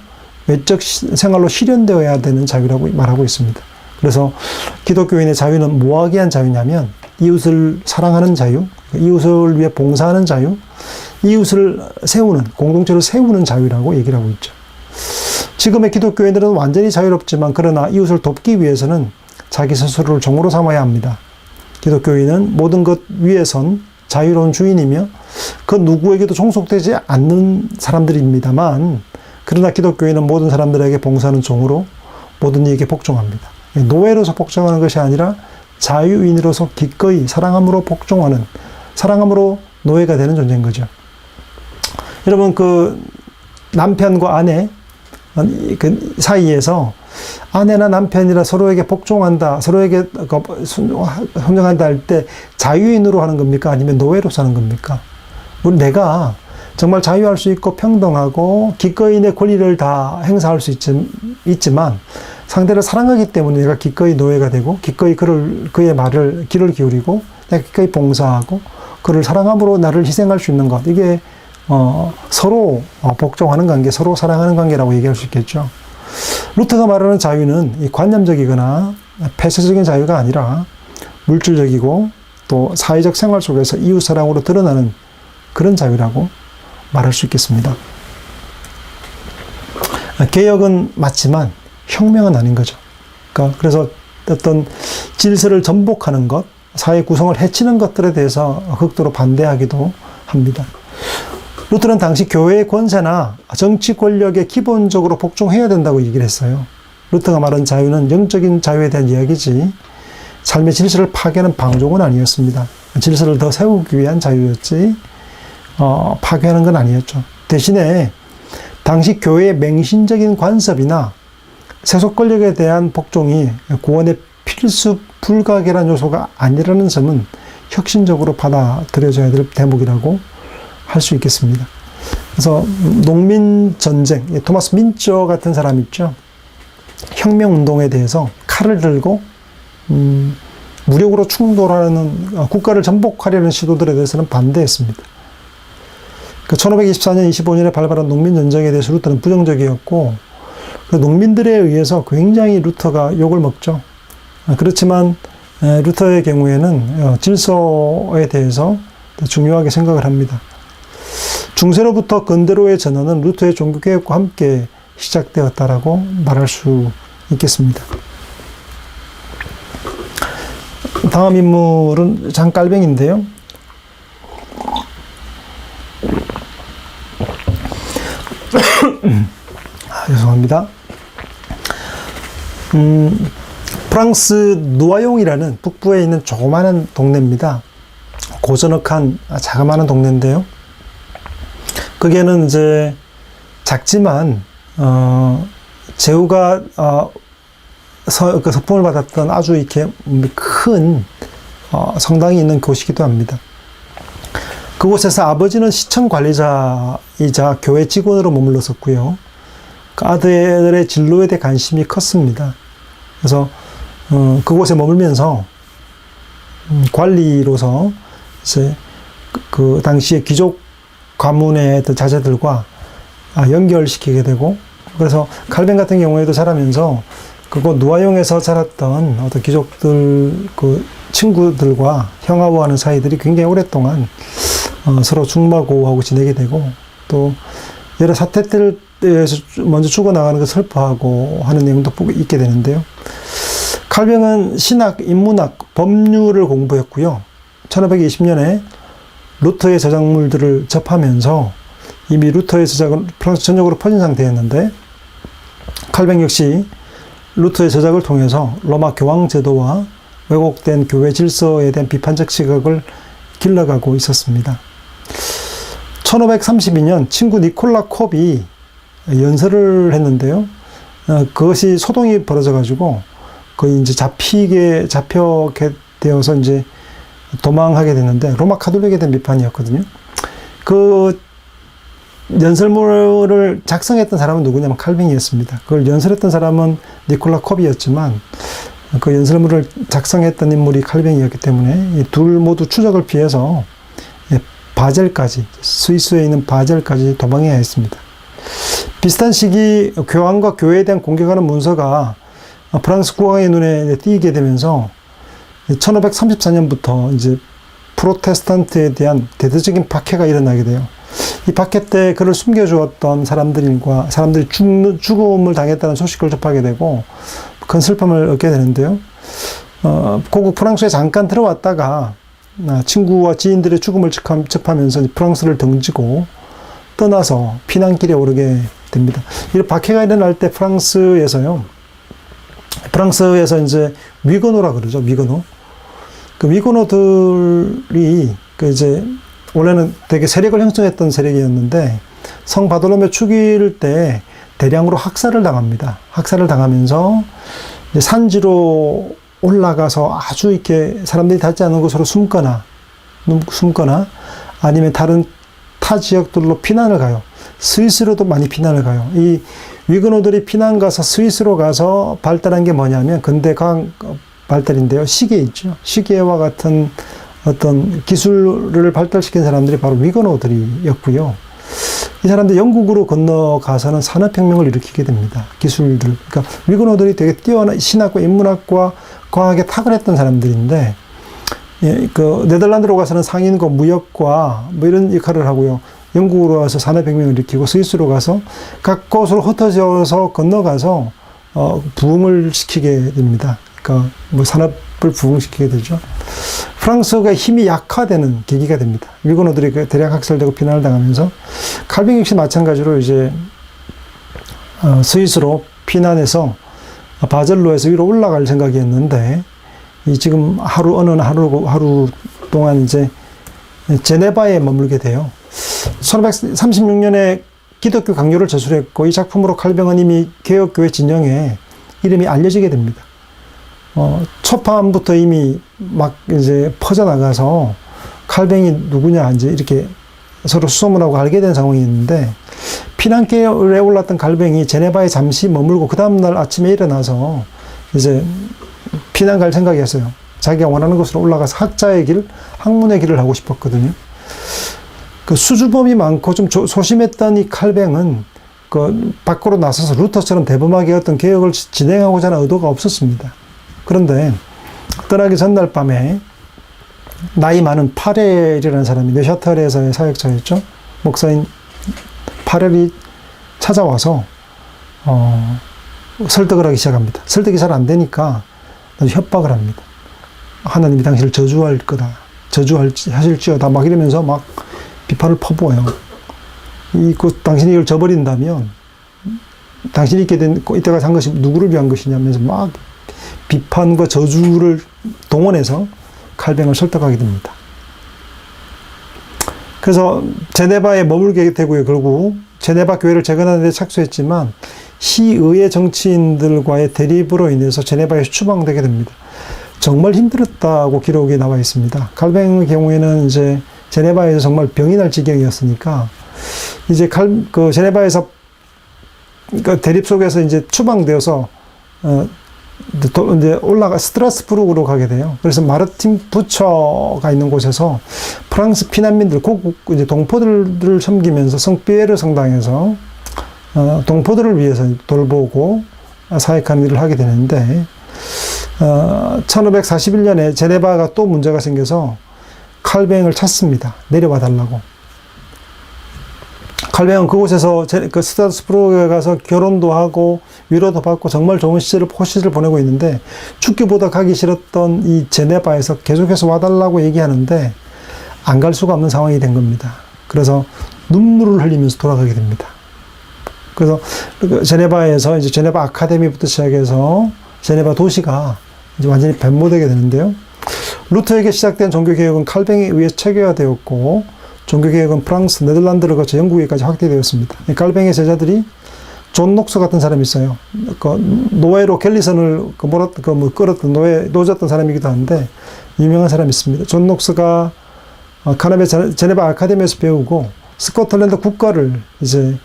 외적 생활로 실현되어야 되는 자유라고 말하고 있습니다. 그래서 기독교인의 자유는 뭐하게 자유냐면 이웃을 사랑하는 자유, 이웃을 위해 봉사하는 자유, 이웃을 세우는, 공동체를 세우는 자유라고 얘기를 하고 있죠. 지금의 기독교인들은 완전히 자유롭지만 그러나 이웃을 돕기 위해서는 자기 스스로를 종으로 삼아야 합니다. 기독교인은 모든 것 위에선 자유로운 주인이며 그 누구에게도 종속되지 않는 사람들입니다만 그러나 기독교인은 모든 사람들에게 봉사하는 종으로 모든 이에게 복종합니다. 노예로서 복종하는 것이 아니라 자유인으로서 기꺼이 사랑함으로 복종하는, 사랑함으로 노예가 되는 존재인 거죠. 여러분, 그 남편과 아내 그 사이에서 아내나 남편이라 서로에게 복종한다, 서로에게 순종한다 할 때 자유인으로 하는 겁니까? 아니면 노예로 사는 겁니까? 우리 내가 정말 자유할 수 있고 평등하고 기꺼이 내 권리를 다 행사할 수 있지만 상대를 사랑하기 때문에 내가 기꺼이 노예가 되고 기꺼이 그의 말을 귀를 기울이고 내가 기꺼이 봉사하고 그를 사랑함으로 나를 희생할 수 있는 것, 이게 서로 복종하는 관계, 서로 사랑하는 관계라고 얘기할 수 있겠죠. 루터가 말하는 자유는 이 관념적이거나 폐쇄적인 자유가 아니라 물질적이고 또 사회적 생활 속에서 이웃사랑으로 드러나는 그런 자유라고 말할 수 있겠습니다. 개혁은 맞지만 혁명은 아닌 거죠. 그래서 어떤 질서를 전복하는 것, 사회 구성을 해치는 것들에 대해서 극도로 반대하기도 합니다. 루터는 당시 교회의 권세나 정치 권력에 기본적으로 복종해야 된다고 얘기를 했어요. 루터가 말한 자유는 영적인 자유에 대한 이야기지 삶의 질서를 파괴하는 방종은 아니었습니다. 질서를 더 세우기 위한 자유였지 파괴하는 건 아니었죠. 대신에 당시 교회의 맹신적인 관습이나 세속 권력에 대한 복종이 구원의 필수 불가결한 요소가 아니라는 점은 혁신적으로 받아들여져야 될 대목이라고 할 수 있겠습니다. 그래서 농민 전쟁, 토마스 민처 같은 사람 있죠. 혁명 운동에 대해서 칼을 들고 무력으로 충돌하는 국가를 전복하려는 시도들에 대해서는 반대했습니다. 1524년, 25년에 발발한 농민 전쟁에 대해서 루터는 부정적이었고 농민들에 의해서 굉장히 루터가 욕을 먹죠. 그렇지만 루터의 경우에는 질서에 대해서 중요하게 생각을 합니다. 중세로부터 근대로의 전환은 루터의 종교개혁과 함께 시작되었다라고 말할 수 있겠습니다. 다음 인물은 장깔뱅인데요. 죄송합니다. 프랑스 누아용이라는 북부에 있는 조그마한 동네입니다. 고즈넉한 자그마한 동네인데요. 거기에는 이제 작지만 제후가 그 서품을 받았던 아주 이렇게 큰 성당이 있는 곳이기도 합니다. 그곳에서 아버지는 시청 관리자이자 교회 직원으로 머물렀었고요. 그 아들의 진로에 대해 관심이 컸습니다. 그래서 그곳에 머물면서 관리로서 이제 그 당시에 귀족 가문의 자제들과 연결시키게 되고, 그래서 칼뱅 같은 경우에도 자라면서 그곳 누아용에서 자랐던 어떤 귀족들 그 친구들과 형하고하는 사이들이 굉장히 오랫동안 서로 중마고하고 지내게 되고, 또 여러 사태들에서 먼저 죽어나가는 걸 슬퍼하고 하는 내용도 있게 되는데요. 칼뱅은 신학, 인문학, 법률을 공부했고요. 1520년에 루터의 저작물들을 접하면서 이미 루터의 저작은 프랑스 전역으로 퍼진 상태였는데, 칼뱅 역시 루터의 저작을 통해서 로마 교황 제도와 왜곡된 교회 질서에 대한 비판적 시각을 길러가고 있었습니다. 1532년 친구 니콜라 콥이 연설을 했는데요. 그것이 소동이 벌어져가지고 거의 이제 잡혀게 되어서 이제 도망하게 됐는데, 로마 카톨릭에 대한 비판이었거든요. 그 연설문을 작성했던 사람은 누구냐면 칼뱅이었습니다. 그걸 연설했던 사람은 니콜라 콥이었지만 그 연설문을 작성했던 인물이 칼뱅이었기 때문에 이 둘 모두 추적을 피해서 바젤까지, 스위스에 있는 바젤까지 도망해야 했습니다. 비슷한 시기 교황과 교회에 대한 공격하는 문서가 프랑스 국왕의 눈에 띄게 되면서 1534년부터 이제 프로테스탄트에 대한 대대적인 박해가 일어나게 돼요. 이 박해 때 그를 숨겨주었던 사람들이 죽음을 당했다는 소식을 접하게 되고 큰 슬픔을 얻게 되는데요. 고국 프랑스에 잠깐 들어왔다가 친구와 지인들의 죽음을 접하면서 프랑스를 등지고 떠나서 피난길에 오르게 됩니다. 이 박해가 일어날 때 프랑스에서 이제 위거노라 그러죠. 위거노. 그 위거노들이 이제 원래는 되게 세력을 형성했던 세력이었는데 성 바돌로메 축일 때 대량으로 학살을 당합니다. 학살을 당하면서 이제 산지로 올라가서 아주 이렇게 사람들이 닿지 않는 곳으로 숨거나 아니면 다른 타 지역들로 피난을 가요. 스위스로도 많이 피난을 가요. 이 위그노들이 피난 가서 스위스로 가서 발달한 게 뭐냐면 근대 과학 발달인데요. 시계 있죠. 시계와 같은 어떤 기술을 발달시킨 사람들이 바로 위그노들이었고요. 이 사람들 영국으로 건너가서는 산업혁명을 일으키게 됩니다. 기술들. 그러니까 위그노들이 되게 뛰어난 신학과 인문학과 과학에 탁월했던 사람들인데, 예, 그 네덜란드로 가서는 상인과 무역과 뭐 이런 역할을 하고요. 영국으로 와서 산업혁명을 일으키고 스위스로 가서 각 곳으로 흩어져서 건너가서 부흥을 시키게 됩니다. 그러니까 뭐 산업을 부흥시키게 되죠. 프랑스가 힘이 약화되는 계기가 됩니다. 위그노들이 대량 학살되고 피난을 당하면서 칼뱅 역시 마찬가지로 이제 스위스로 피난해서 바젤로에서 위로 올라갈 생각이었는데 이 지금 하루 동안 이제 제네바에 머물게 돼요. 1536년에 기독교 강요를 저술했고 이 작품으로 칼뱅은 이미 개혁교회 진영에 이름이 알려지게 됩니다. 초판부터 이미 막 이제 퍼져나가서 칼뱅이 누구냐 이제 이렇게 서로 수소문하고 알게 된 상황이 있는데 피난길에 올랐던 칼뱅이 제네바에 잠시 머물고 그 다음날 아침에 일어나서 이제 피난 갈 생각이었어요. 자기가 원하는 곳으로 올라가서 학자의 길, 학문의 길을 하고 싶었거든요. 그 수줍음이 많고 좀 소심했던 이 칼뱅은 그 밖으로 나서서 루터처럼 대범하게 어떤 개혁을 진행하고자 하는 의도가 없었습니다. 그런데 떠나기 전날 밤에 나이 많은 파렐이라는 사람이 네샤텔에서의 사역자였죠. 목사인 파렐이 찾아와서 설득을 하기 시작합니다. 설득이 잘 안 되니까 협박을 합니다. 하나님이 당신을 저주할 거다. 저주하실지어다. 막 이러면서 막 비판을 퍼부어요. 당신이 이걸 저버린다면 당신이 이때까지 한 것이 누구를 위한 것이냐면서 막 비판과 저주를 동원해서 칼뱅을 설득하게 됩니다. 그래서 제네바에 머물게 되고요. 결국 제네바 교회를 재건하는 데 착수했지만 시의회 정치인들과의 대립으로 인해서 제네바에서 추방되게 됩니다. 정말 힘들었다고 기록에 나와 있습니다. 칼뱅의 경우에는 이제 제네바에서 정말 병이 날 지경이었으니까 이제 제네바에서 그 대립 속에서 이제 추방되어서 이제 스트라스부르크로 가게 돼요. 그래서 마르틴 부처가 있는 곳에서 프랑스 피난민들, 이제 동포들을 섬기면서 성피에르 성당에서 동포들을 위해서 돌보고 사역하는 일을 하게 되는데 1541년에 제네바가 또 문제가 생겨서 칼뱅을 찾습니다. 내려와 달라고. 칼뱅은 그곳에서 그 스트라스부르크에 가서 결혼도 하고 위로도 받고 정말 좋은 호시를 보내고 있는데 죽기보다 가기 싫었던 이 제네바에서 계속해서 와달라고 얘기하는데 안 갈 수가 없는 상황이 된 겁니다. 그래서 눈물을 흘리면서 돌아가게 됩니다. 그래서 제네바에서 이제 제네바 아카데미부터 시작해서 제네바 도시가 이제 완전히 변모되게 되는데요. 루터에게 시작된 종교개혁은 칼뱅에 의해 체계화되었고 종교개혁은 프랑스, 네덜란드를 거쳐 영국에까지 확대되었습니다. 칼뱅의 제자들이 존 녹스 같은 사람이 있어요. 노예로 갤리선을 끌었던 노졌던 사람이기도 한데 유명한 사람이 있습니다. 존 녹스가 제네바 아카데미에서 배우고 스코틀랜드 국가를 이제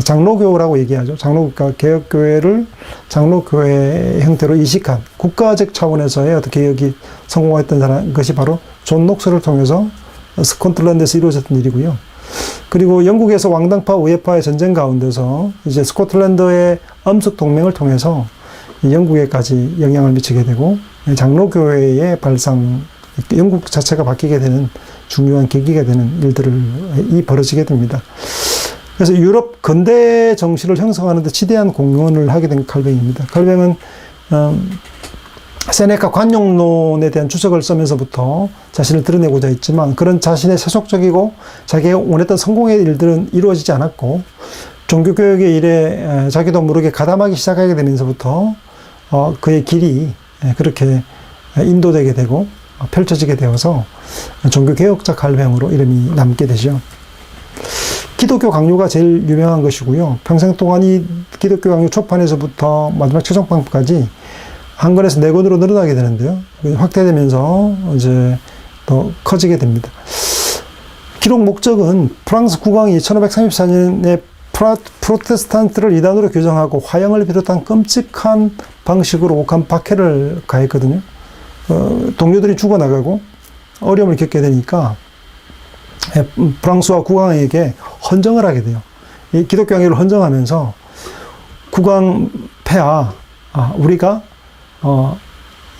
장로교라고 얘기하죠. 그러니까 개혁교회를 장로교회 형태로 이식한 국가적 차원에서의 어떤 개혁이 성공했던 것이 바로 존 녹스를 통해서 스코틀랜드에서 이루어졌던 일이고요. 그리고 영국에서 왕당파, 우회파의 전쟁 가운데서 이제 스코틀랜드의 엄숙 동맹을 통해서 영국에까지 영향을 미치게 되고 장로교회의 발상, 영국 자체가 바뀌게 되는 중요한 계기가 되는 일들이 벌어지게 됩니다. 그래서 유럽 근대 정신을 형성하는 데 지대한 공헌을 하게 된 칼뱅입니다. 칼뱅은 세네카 관용론에 대한 주석을 쓰면서부터 자신을 드러내고자 했지만 그런 자신의 세속적이고 자기가 원했던 성공의 일들은 이루어지지 않았고 종교개혁의 일에 자기도 모르게 가담하기 시작하게 되면서부터 그의 길이 그렇게 인도되게 되고 펼쳐지게 되어서 종교개혁자 칼뱅으로 이름이 남게 되죠. 기독교 강요가 제일 유명한 것이고요. 평생 동안 이 기독교 강요 초판에서부터 마지막 최종판까지 한 권에서 네 권으로 늘어나게 되는데요. 확대되면서 이제 더 커지게 됩니다. 기록 목적은 프랑스 국왕이 1534년에 프로테스탄트를 이단으로 규정하고 화형을 비롯한 끔찍한 방식으로 옥한 박해를 가했거든요. 동료들이 죽어나가고 어려움을 겪게 되니까 프랑스와 국왕에게 헌정을 하게 돼요. 이 기독교 강요를 헌정하면서 국왕 폐하, 우리가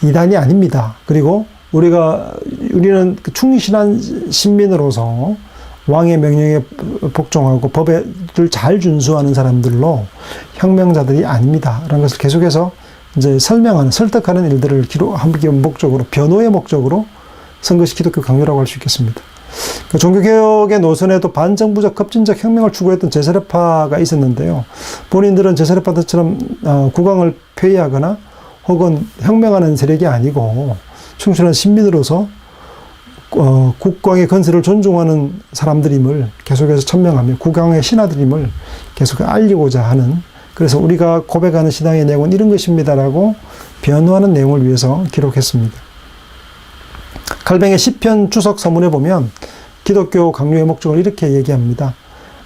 이단이 아닙니다. 그리고 우리는 충실한 신민으로서 왕의 명령에 복종하고 법을 잘 준수하는 사람들로 혁명자들이 아닙니다. 라는 것을 계속해서 이제 설득하는 일들을 기록하기 목적으로, 변호의 목적으로 쓴 것이 기독교 강요라고 할 수 있겠습니다. 종교개혁의 노선에도 반정부적 급진적 혁명을 추구했던 제사례파가 있었는데요. 본인들은 제사례파들처럼 국왕을 폐위하거나 혹은 혁명하는 세력이 아니고 충실한 신민으로서 국왕의 건설을 존중하는 사람들임을 계속해서 천명하며 국왕의 신하들임을 계속 알리고자 하는, 그래서 우리가 고백하는 신앙의 내용은 이런 것입니다라고 변호하는 내용을 위해서 기록했습니다. 칼뱅의 시편 주석 서문에 보면 기독교 강요의 목적을 이렇게 얘기합니다.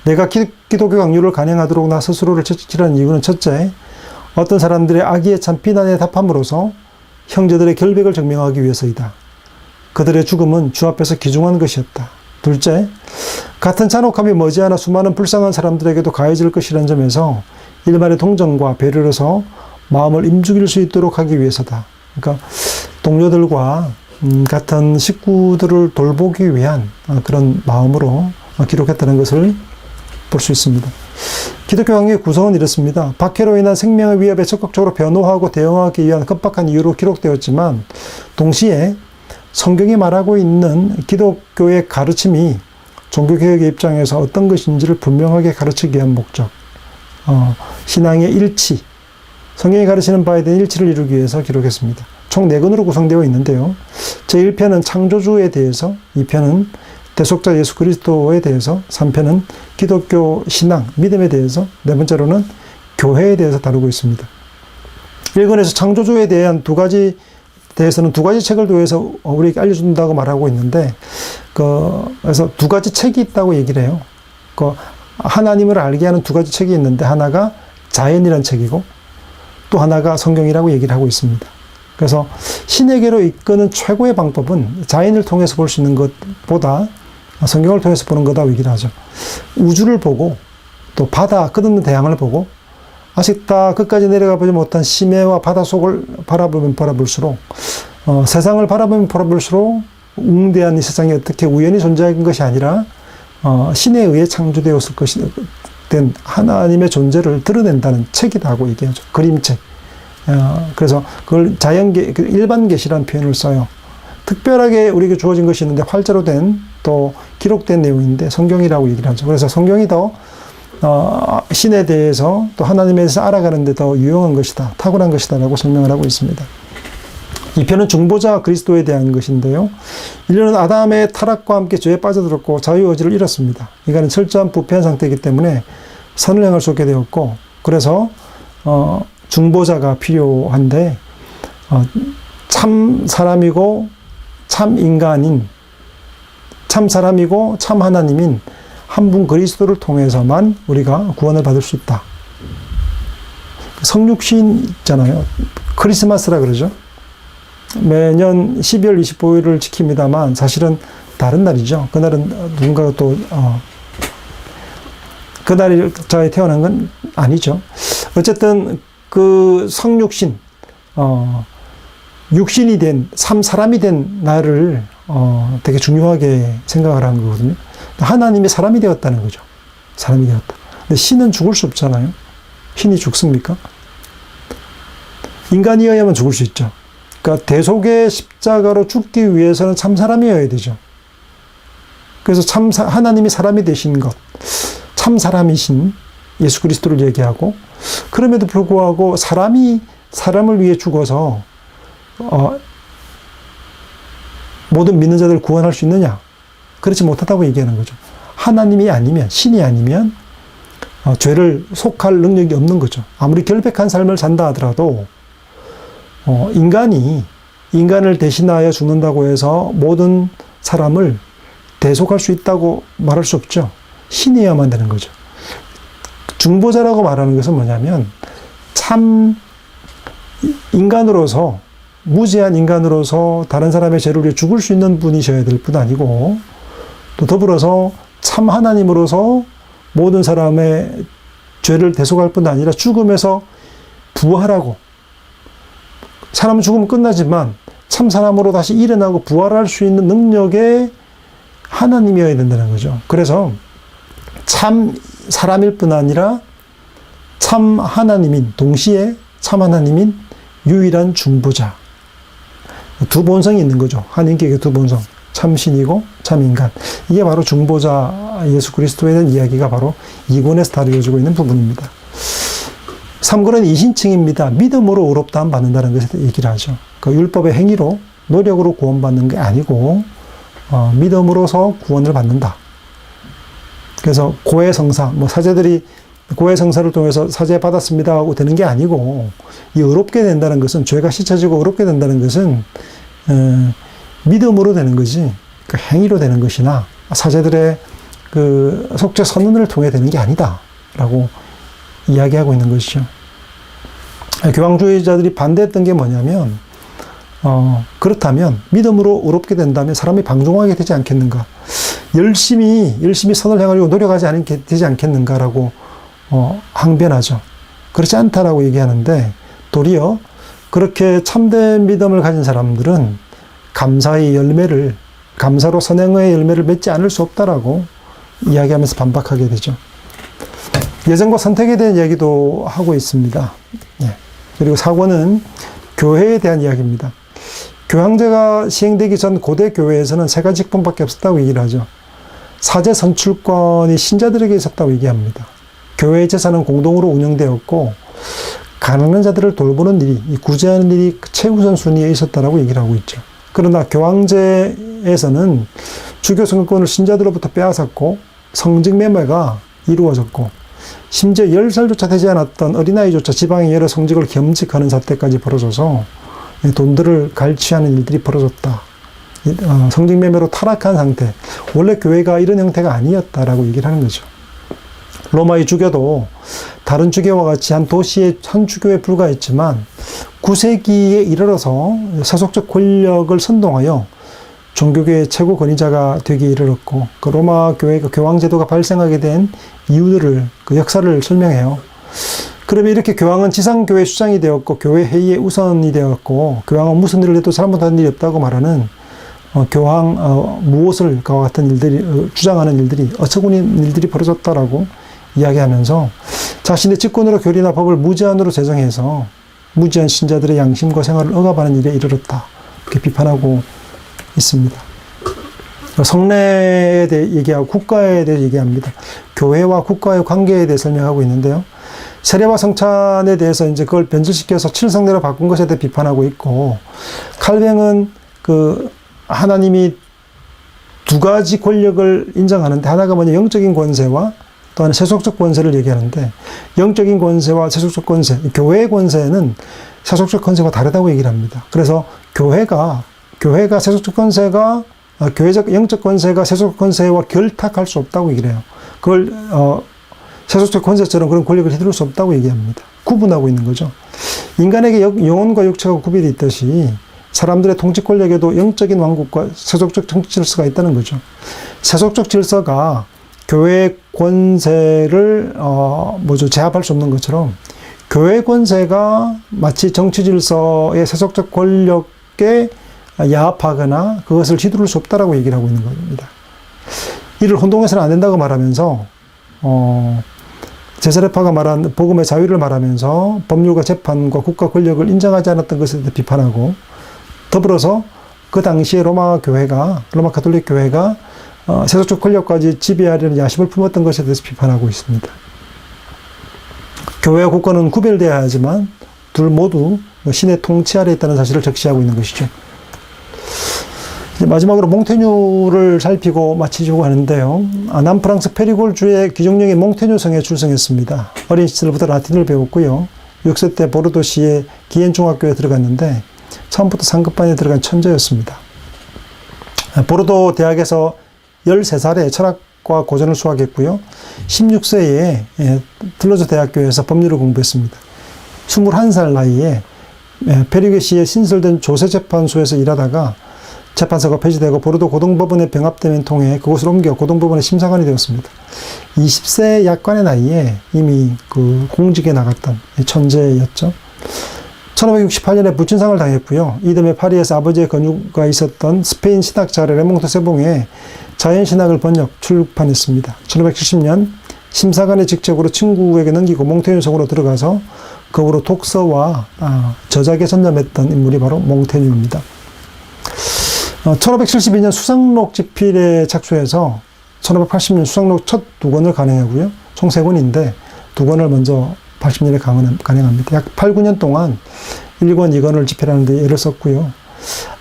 내가 기독교 강요를 간행하도록 나 스스로를 채찍질하는 이유는 첫째, 어떤 사람들의 악의에 찬 비난에 답함으로써 형제들의 결백을 증명하기 위해서이다. 그들의 죽음은 주 앞에서 귀중한 것이었다. 둘째, 같은 잔혹함이 머지않아 수많은 불쌍한 사람들에게도 가해질 것이라는 점에서 일반의 동정과 배려로서 마음을 힘죽일 수 있도록 하기 위해서다. 그러니까 동료들과 같은 식구들을 돌보기 위한 그런 마음으로 기록했다는 것을 볼 수 있습니다. 기독교 강요의 구성은 이렇습니다. 박해로 인한 생명의 위협에 적극적으로 변호하고 대응하기 위한 급박한 이유로 기록되었지만 동시에 성경이 말하고 있는 기독교의 가르침이 종교개혁의 입장에서 어떤 것인지를 분명하게 가르치기 위한 목적, 신앙의 일치, 성경이 가르치는 바에 대한 일치를 이루기 위해서 기록했습니다. 총 4권으로 구성되어 있는데요. 제1편은 창조주에 대해서, 2편은 대속자 예수 그리스도에 대해서, 3편은 기독교 신앙, 믿음에 대해서, 4번째로는 교회에 대해서 다루고 있습니다. 1권에서 창조주에 대한 대해서는 두 가지 책을 통해서 우리에게 알려준다고 말하고 있는데, 그래서 두 가지 책이 있다고 얘기를 해요. 하나님을 알게 하는 두 가지 책이 있는데, 하나가 자연이라는 책이고, 또 하나가 성경이라고 얘기를 하고 있습니다. 그래서 신에게로 이끄는 최고의 방법은 자연을 통해서 볼 수 있는 것보다 성경을 통해서 보는 거다 얘기를 하죠. 우주를 보고, 또 바다, 끝없는 대양을 보고, 아직 다 끝까지 내려가 보지 못한 심해와 바다 속을 바라볼수록, 세상을 바라볼수록 웅대한 이 세상이 어떻게 우연히 존재한 것이 아니라 신에 의해 창조되었을 된 하나님의 존재를 드러낸다는 책이라고 얘기하죠. 그림책. 그래서 그걸 일반 계시라는 표현을 써요. 특별하게 우리에게 주어진 것이 있는데 활자로 된 또 기록된 내용인데 성경이라고 얘기를 하죠. 그래서 성경이 더 신에 대해서 또 하나님에 대해서 알아가는 데 더 유용한 것이다, 탁월한 것이다 라고 설명을 하고 있습니다. 이 편은 중보자 그리스도에 대한 것인데요. 인류는 아담의 타락과 함께 죄에 빠져들었고 자유의지를 잃었습니다. 인간은 철저한 부패한 상태이기 때문에 선을 행할 수 없게 되었고, 그래서 중보자가 필요한데 참 사람이고 참 인간인, 참 사람이고 참 하나님인 한 분 그리스도를 통해서만 우리가 구원을 받을 수 있다. 성육신 있잖아요. 크리스마스라 그러죠. 매년 12월 25일을 지킵니다만 사실은 다른 날이죠. 그날은 누군가가 또 그 날짜에 태어난 건 아니죠. 어쨌든 그 성육신, 육신이 된, 사람이 된 날을 되게 중요하게 생각을 한 거거든요. 하나님이 사람이 되었다는 거죠. 사람이 되었다. 근데 신은 죽을 수 없잖아요. 신이 죽습니까? 인간이어야만 죽을 수 있죠. 그러니까 대속의 십자가로 죽기 위해서는 참 사람이어야 되죠. 그래서 하나님이 사람이 되신 것, 참 사람이신 예수 그리스도를 얘기하고, 그럼에도 불구하고 사람이 사람을 위해 죽어서 모든 믿는 자들을 구원할 수 있느냐? 그렇지 못하다고 얘기하는 거죠. 하나님이 아니면, 신이 아니면 죄를 속할 능력이 없는 거죠. 아무리 결백한 삶을 산다 하더라도 인간을 대신하여 죽는다고 해서 모든 사람을 대속할 수 있다고 말할 수 없죠. 신이어야만 되는 거죠. 중보자라고 말하는 것은 뭐냐면 참 인간으로서, 무죄한 인간으로서 다른 사람의 죄를 위해 죽을 수 있는 분이셔야 될 뿐 아니고, 또 더불어서 참 하나님으로서 모든 사람의 죄를 대속할 뿐 아니라 죽음에서 부활하고, 사람은 죽으면 끝나지만 참 사람으로 다시 일어나고 부활할 수 있는 능력의 하나님이어야 된다는 거죠. 그래서 참 사람일 뿐 아니라 참 하나님인, 동시에 참 하나님인 유일한 중보자. 두 본성이 있는 거죠. 한 인격의 두 본성. 참 신이고 참 인간. 이게 바로 중보자 예수 그리스도에 대한 이야기가 바로 이권에서 다루어지고 있는 부분입니다. 3권은 이신칭입니다. 믿음으로 의롭다함 받는다는 것을 얘기를 하죠. 그 율법의 행위로, 노력으로 구원받는 게 아니고 믿음으로서 구원을 받는다. 그래서 고해성사, 사제들이 고해성사를 통해서 사죄 받았습니다 하고 되는 게 아니고, 이 의롭게 된다는 것은, 죄가 씻어지고 의롭게 된다는 것은 믿음으로 되는 거지, 그 행위로 되는 것이나 사제들의 그 속죄 선언을 통해 되는 게 아니다라고 이야기하고 있는 것이죠. 교황주의자들이 반대했던 게 뭐냐면, 그렇다면 믿음으로 의롭게 된다면 사람이 방종하게 되지 않겠는가, 열심히 선을 행하려고 노력하지 않게 되지 않겠는가라고 항변하죠. 그렇지 않다라고 얘기하는데, 도리어 그렇게 참된 믿음을 가진 사람들은 감사의 열매를, 감사로 선행의 열매를 맺지 않을 수 없다라고 이야기하면서 반박하게 되죠. 예정과 선택에 대한 이야기도 하고 있습니다. 그리고 4권은 교회에 대한 이야기입니다. 교황제가 시행되기 전 고대 교회에서는 세 가지 직분밖에 없었다고 얘기를 하죠. 사제 선출권이 신자들에게 있었다고 얘기합니다. 교회의 재산은 공동으로 운영되었고, 가난한 자들을 돌보는 일이, 구제하는 일이 최우선 순위에 있었다라고 얘기를 하고 있죠. 그러나 교황제에서는 주교 성권을 신자들로부터 빼앗았고, 성직 매매가 이루어졌고, 심지어 10살조차 되지 않았던 어린아이조차 지방의 여러 성직을 겸직하는 사태까지 벌어져서 돈들을 갈취하는 일들이 벌어졌다. 성직 매매로 타락한 상태. 원래 교회가 이런 형태가 아니었다라고 얘기를 하는 거죠. 로마의 주교도 다른 주교와 같이 한 도시의 한 주교에 불과했지만 9세기에 이르러서 세속적 권력을 선동하여 종교계의 최고 권위자가 되기에 이르렀고, 그 로마 교회가 교황제도가 발생하게 된 이유들을, 그 역사를 설명해요. 그러면 이렇게 교황은 지상교회 수장이 되었고, 교회 회의의 우선이 되었고, 교황은 무슨 일을 해도 잘못한 일이 없다고 말하는 교황 무엇을 과 같은 일들이, 주장하는 일들이, 어처구니없는 일들이 벌어졌다라고 이야기하면서 자신의 직권으로 교리나 법을 무제한으로 제정해서 무지한 신자들의 양심과 생활을 억압하는 일에 이르렀다. 이렇게 비판하고 있습니다. 성례에 대해 얘기하고 국가에 대해 얘기합니다. 교회와 국가의 관계에 대해 설명하고 있는데요. 세례와 성찬에 대해서 이제 그걸 변질시켜서 7성례로 바꾼 것에 대해 비판하고 있고, 칼뱅은 그 하나님이 두 가지 권력을 인정하는데, 하나가 뭐냐, 영적인 권세와 또 하나 세속적 권세를 얘기하는데, 영적인 권세와 세속적 권세, 교회의 권세는 세속적 권세와 다르다고 얘기를 합니다. 그래서 교회가 세속적 권세가, 교회적 영적 권세가 세속적 권세와 결탁할 수 없다고 얘기를 해요. 그걸 세속적 권세처럼 그런 권력을 휘두를 수 없다고 얘기합니다. 구분하고 있는 거죠. 인간에게 영혼과 육체가 구별이 있듯이 사람들의 통치 권력에도 영적인 왕국과 세속적 정치 질서가 있다는 거죠. 세속적 질서가 교회의 권세를 제압할 수 없는 것처럼, 교회 권세가 마치 정치 질서의 세속적 권력에 야합하거나 그것을 휘두를 수 없다라고 얘기를 하고 있는 겁니다. 이를 혼동해서는 안 된다고 말하면서, 제사례파가 말한 복음의 자유를 말하면서 법률과 재판과 국가 권력을 인정하지 않았던 것에 대해 비판하고, 더불어서 그 당시에 로마 가톨릭 교회가 세속적 권력까지 지배하려는 야심을 품었던 것에 대해서 비판하고 있습니다. 교회와 국가는 구별되어야 하지만 둘 모두 신의 통치 아래 있다는 사실을 적시하고 있는 것이죠. 마지막으로 몽테뉴를 살피고 마치려고 하는데요. 남프랑스 페리골주의 귀정령이 몽테뉴성에 출생했습니다. 어린 시절부터 라틴을 배웠고요. 6세 때 보르도시의 기엔 중학교에 들어갔는데 처음부터 상급반에 들어간 천재였습니다. 보르도 대학에서 13살에 철학과 고전을 수학했고요. 16세에 틀로즈 대학교에서 법률을 공부했습니다. 21살 나이에 페리게시에 신설된 조세재판소에서 일하다가 재판소가 폐지되고 보르도 고등법원에 병합되는 통해 그곳을 옮겨 고등법원의 심사관이 되었습니다. 20세 약관의 나이에 이미 그 공직에 나갔던 천재였죠. 1568년에 부친상을 당했고요. 이듬해 파리에서 아버지의 권유가 있었던 스페인 신학자 레몽트 세봉의 자연신학을 번역, 출판했습니다. 1570년 심사관의 직책으로 친구에게 넘기고 몽테뉴성으로 들어가서 그 후로 독서와 저작에 전념했던 인물이 바로 몽테뉴입니다. 1572년 수상록 집필에 착수해서 1580년 수상록 첫 2권을 간행하고요. 총 3권인데 2권을 먼저 80년에 간행합니다. 약 8, 9년 동안 1권, 2권을 집필하는 데 애를 썼고요.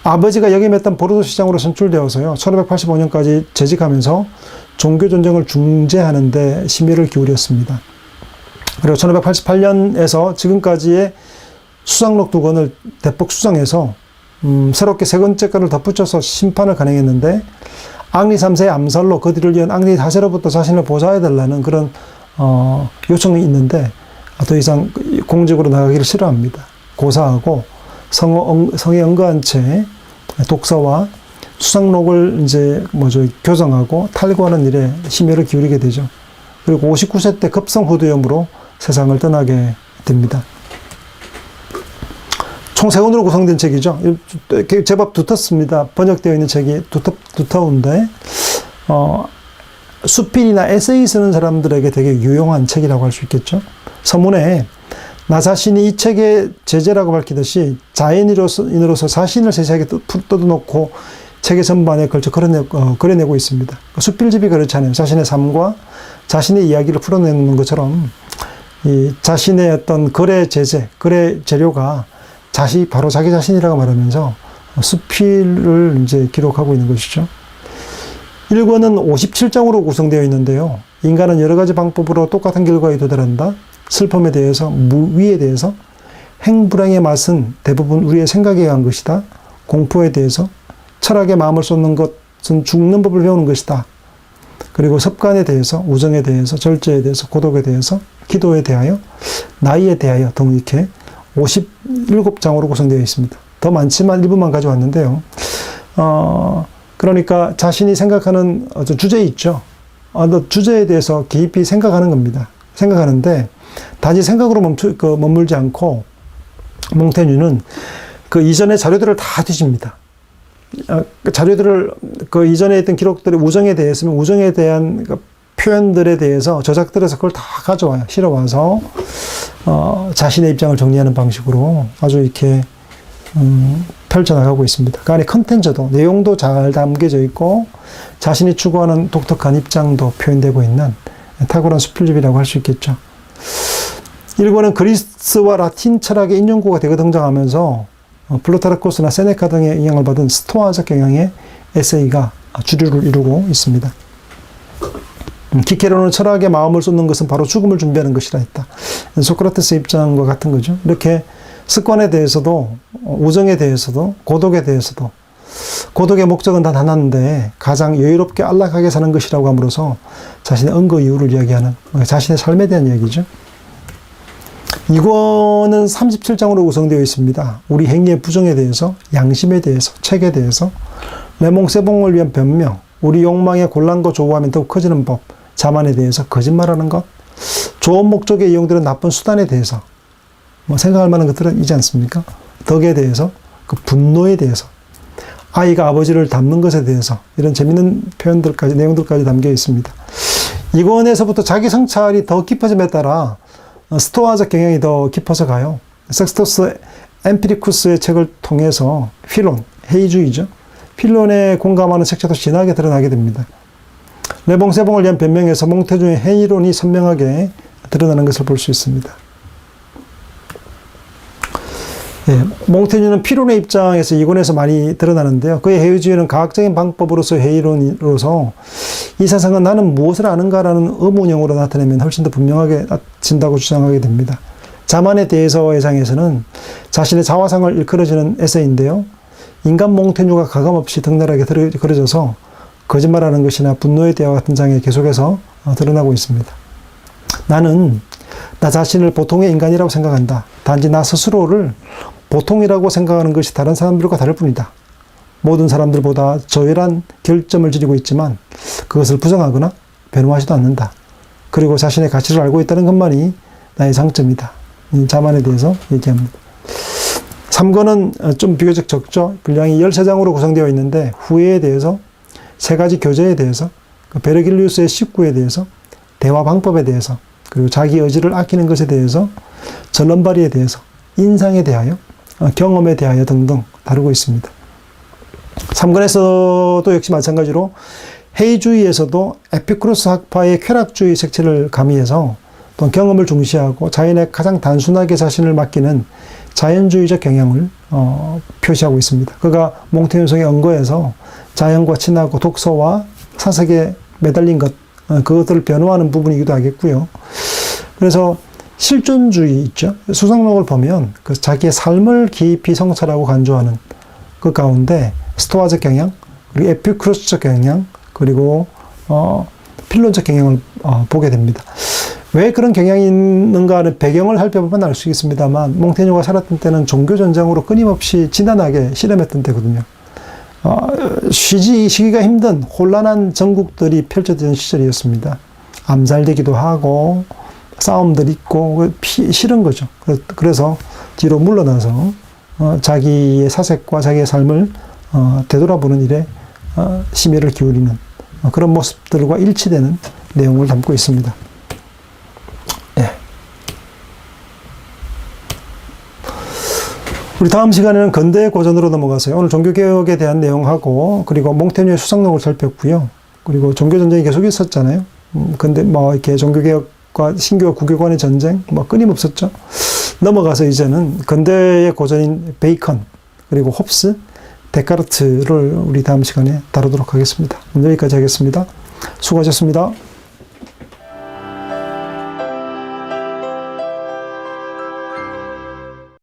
아버지가 역임했던 보르도 시장으로 선출되어서요. 1585년까지 재직하면서 종교 전쟁을 중재하는 데 심혈을 기울였습니다. 그리고 1588년에서 지금까지의 수상록 2권을 대폭 수정해서 새롭게 3권째 거를 덧붙여서 심판을 간행했는데 앙리 3세의 암살로 그 뒤를 이은 앙리 4세로부터 자신을 보좌해달라는 그런 요청이 있는데 더 이상 공직으로 나가기를 싫어합니다. 고사하고 성에 응거한 채 독서와 수상록을 교정하고 탈고하는 일에 심혈을 기울이게 되죠. 그리고 59세 때 급성후두염으로 세상을 떠나게 됩니다. 총 3권으로 구성된 책이죠. 제법 두텁습니다. 번역되어 있는 책이 두터운데 수필이나 에세이 쓰는 사람들에게 되게 유용한 책이라고 할 수 있겠죠. 서문에 나 자신이 이 책의 제재라고 밝히듯이 자연인으로서 자신을 세세하게 뜯어놓고 책의 전반에 걸쳐 그려내고 있습니다. 수필집이 그렇지 않아요. 자신의 삶과 자신의 이야기를 풀어내는 것처럼 이 자신의 어떤 글의 제재, 글의 재료가 바로 자기 자신이라고 말하면서 수필을 기록하고 있는 것이죠. 1권은 57장으로 구성되어 있는데요. 인간은 여러 가지 방법으로 똑같은 결과에 도달한다. 슬픔에 대해서, 무위에 대해서, 행불행의 맛은 대부분 우리의 생각에 의한 것이다. 공포에 대해서, 철학에 마음을 쏟는 것은 죽는 법을 배우는 것이다. 그리고 습관에 대해서, 우정에 대해서, 절제에 대해서, 고독에 대해서, 기도에 대하여, 나이에 대하여 등 이렇게 57장으로 구성되어 있습니다. 더 많지만 일부만 가져왔는데요. 그러니까 자신이 생각하는 어떤 주제 있죠. 주제에 대해서 깊이 생각하는 겁니다. 생각하는데 단지 생각으로 머물지 않고 몽테뉴는 그 이전의 자료들을 다 뒤집니다. 자료들을 그 이전에 있던 기록들의 우정에 대해서는 우정에 대한 표현들에 대해서 저작들에서 그걸 다 가져와요. 실어와서 자신의 입장을 정리하는 방식으로 아주 이렇게 펼쳐나가고 있습니다. 그 안에 컨텐츠도 내용도 잘 담겨져 있고 자신이 추구하는 독특한 입장도 표현되고 있는 탁월한 수필집이라고 할 수 있겠죠. 1권은 그리스와 라틴 철학의 인용구가 대거 등장하면서 플루타르코스나 세네카 등의 영향을 받은 스토아적 경향의 에세이가 주류를 이루고 있습니다. 키케로는 철학에 마음을 쏟는 것은 바로 죽음을 준비하는 것이라 했다. 소크라테스 입장과 같은 거죠. 이렇게 습관에 대해서도 우정에 대해서도 고독에 대해서도 고독의 목적은 단 하나인데 가장 여유롭게 안락하게 사는 것이라고 함으로써 자신의 은거 이유를 이야기하는 자신의 삶에 대한 이야기죠. 2권은 37장으로 구성되어 있습니다. 우리 행위의 부정에 대해서, 양심에 대해서, 책에 대해서, 레몽세봉을 위한 변명, 우리 욕망의 곤란과 조우하면 더욱 커지는 법, 자만에 대해서, 거짓말하는 것, 좋은 목적에 이용되는 나쁜 수단에 대해서, 생각할 만한 것들은 있지 않습니까? 덕에 대해서, 그 분노에 대해서, 아이가 아버지를 닮는 것에 대해서, 이런 재밌는 표현들까지, 내용들까지 담겨 있습니다. 2권에서부터 자기 성찰이 더 깊어짐에 따라 스토아적 경향이 더 깊어서 가요. 섹스토스 엠피리쿠스의 책을 통해서 필론, 회의주의죠. 필론에 공감하는 색채도 진하게 드러나게 됩니다. 레봉세봉을 위한 변명에서 몽테뉴의 회의론이 선명하게 드러나는 것을 볼 수 있습니다. 예, 몽테뉴는 필론의 입장에서 이권에서 많이 드러나는데요. 그의 회의주의는 과학적인 방법으로서 회의론으로서 이 세상은 나는 무엇을 아는가라는 의문형으로 나타내면 훨씬 더 분명하게 진다고 주장하게 됩니다. 자만에 대해서의 장에서는 자신의 자화상을 일컬어주는 에세이인데요. 인간 몽테뉴가 가감없이 적나라하게 그려져서 거짓말하는 것이나 분노의 대화 같은 장에 계속해서 드러나고 있습니다. 나는 나 자신을 보통의 인간이라고 생각한다. 단지 나 스스로를 보통이라고 생각하는 것이 다른 사람들과 다를 뿐이다. 모든 사람들보다 저열한 결점을 지니고 있지만 그것을 부정하거나 변호하지도 않는다. 그리고 자신의 가치를 알고 있다는 것만이 나의 장점이다. 이 자만에 대해서 얘기합니다. 3권은 좀 비교적 적죠. 분량이 13장으로 구성되어 있는데 후회에 대해서, 3가지 교제에 대해서, 베르길리우스의 식구에 대해서, 대화 방법에 대해서, 그리고 자기 의지를 아끼는 것에 대해서, 전론발이에 대해서, 인상에 대하여, 경험에 대하여 등등 다루고 있습니다. 3권에서도 역시 마찬가지로 회의주의에서도 에피쿠로스 학파의 쾌락주의 색채를 가미해서 또 경험을 중시하고 자연에 가장 단순하게 자신을 맡기는 자연주의적 경향을 표시하고 있습니다. 그가 몽테뉴성의 언거에서 자연과 친하고 독서와 사색에 매달린 것, 그것들을 변호하는 부분이기도 하겠고요. 그래서 실존주의 있죠. 수상록을 보면 그 자기의 삶을 깊이 성찰하고 간주하는 그 가운데 스토아적 경향, 그리고 에피쿠로스적 경향, 그리고 필론적 경향을 보게 됩니다. 왜 그런 경향이 있는가 하는 배경을 살펴보면 알 수 있습니다만, 몽테뉴가 살았던 때는 종교전쟁으로 끊임없이 지난하게 실험했던 때거든요. 쉬기가 힘든 혼란한 전국들이 펼쳐지는 시절이었습니다. 암살되기도 하고 싸움들 있고 싫은 거죠. 그래서 뒤로 물러나서 자기의 사색과 자기의 삶을 되돌아보는 일에 심혈을 기울이는 그런 모습들과 일치되는 내용을 담고 있습니다. 예. 우리 다음 시간에는 근대 고전으로 넘어가서요. 오늘 종교개혁에 대한 내용하고, 그리고 몽테뉴의 수상록을 살폈고요. 그리고 종교전쟁이 계속 있었잖아요. 근데 이렇게 종교개혁과 신교와 구교관의 전쟁, 끊임없었죠. 넘어가서 이제는 근대의 고전인 베이컨, 그리고 홉스, 데카르트를 우리 다음 시간에 다루도록 하겠습니다. 오늘 여기까지 하겠습니다. 수고하셨습니다.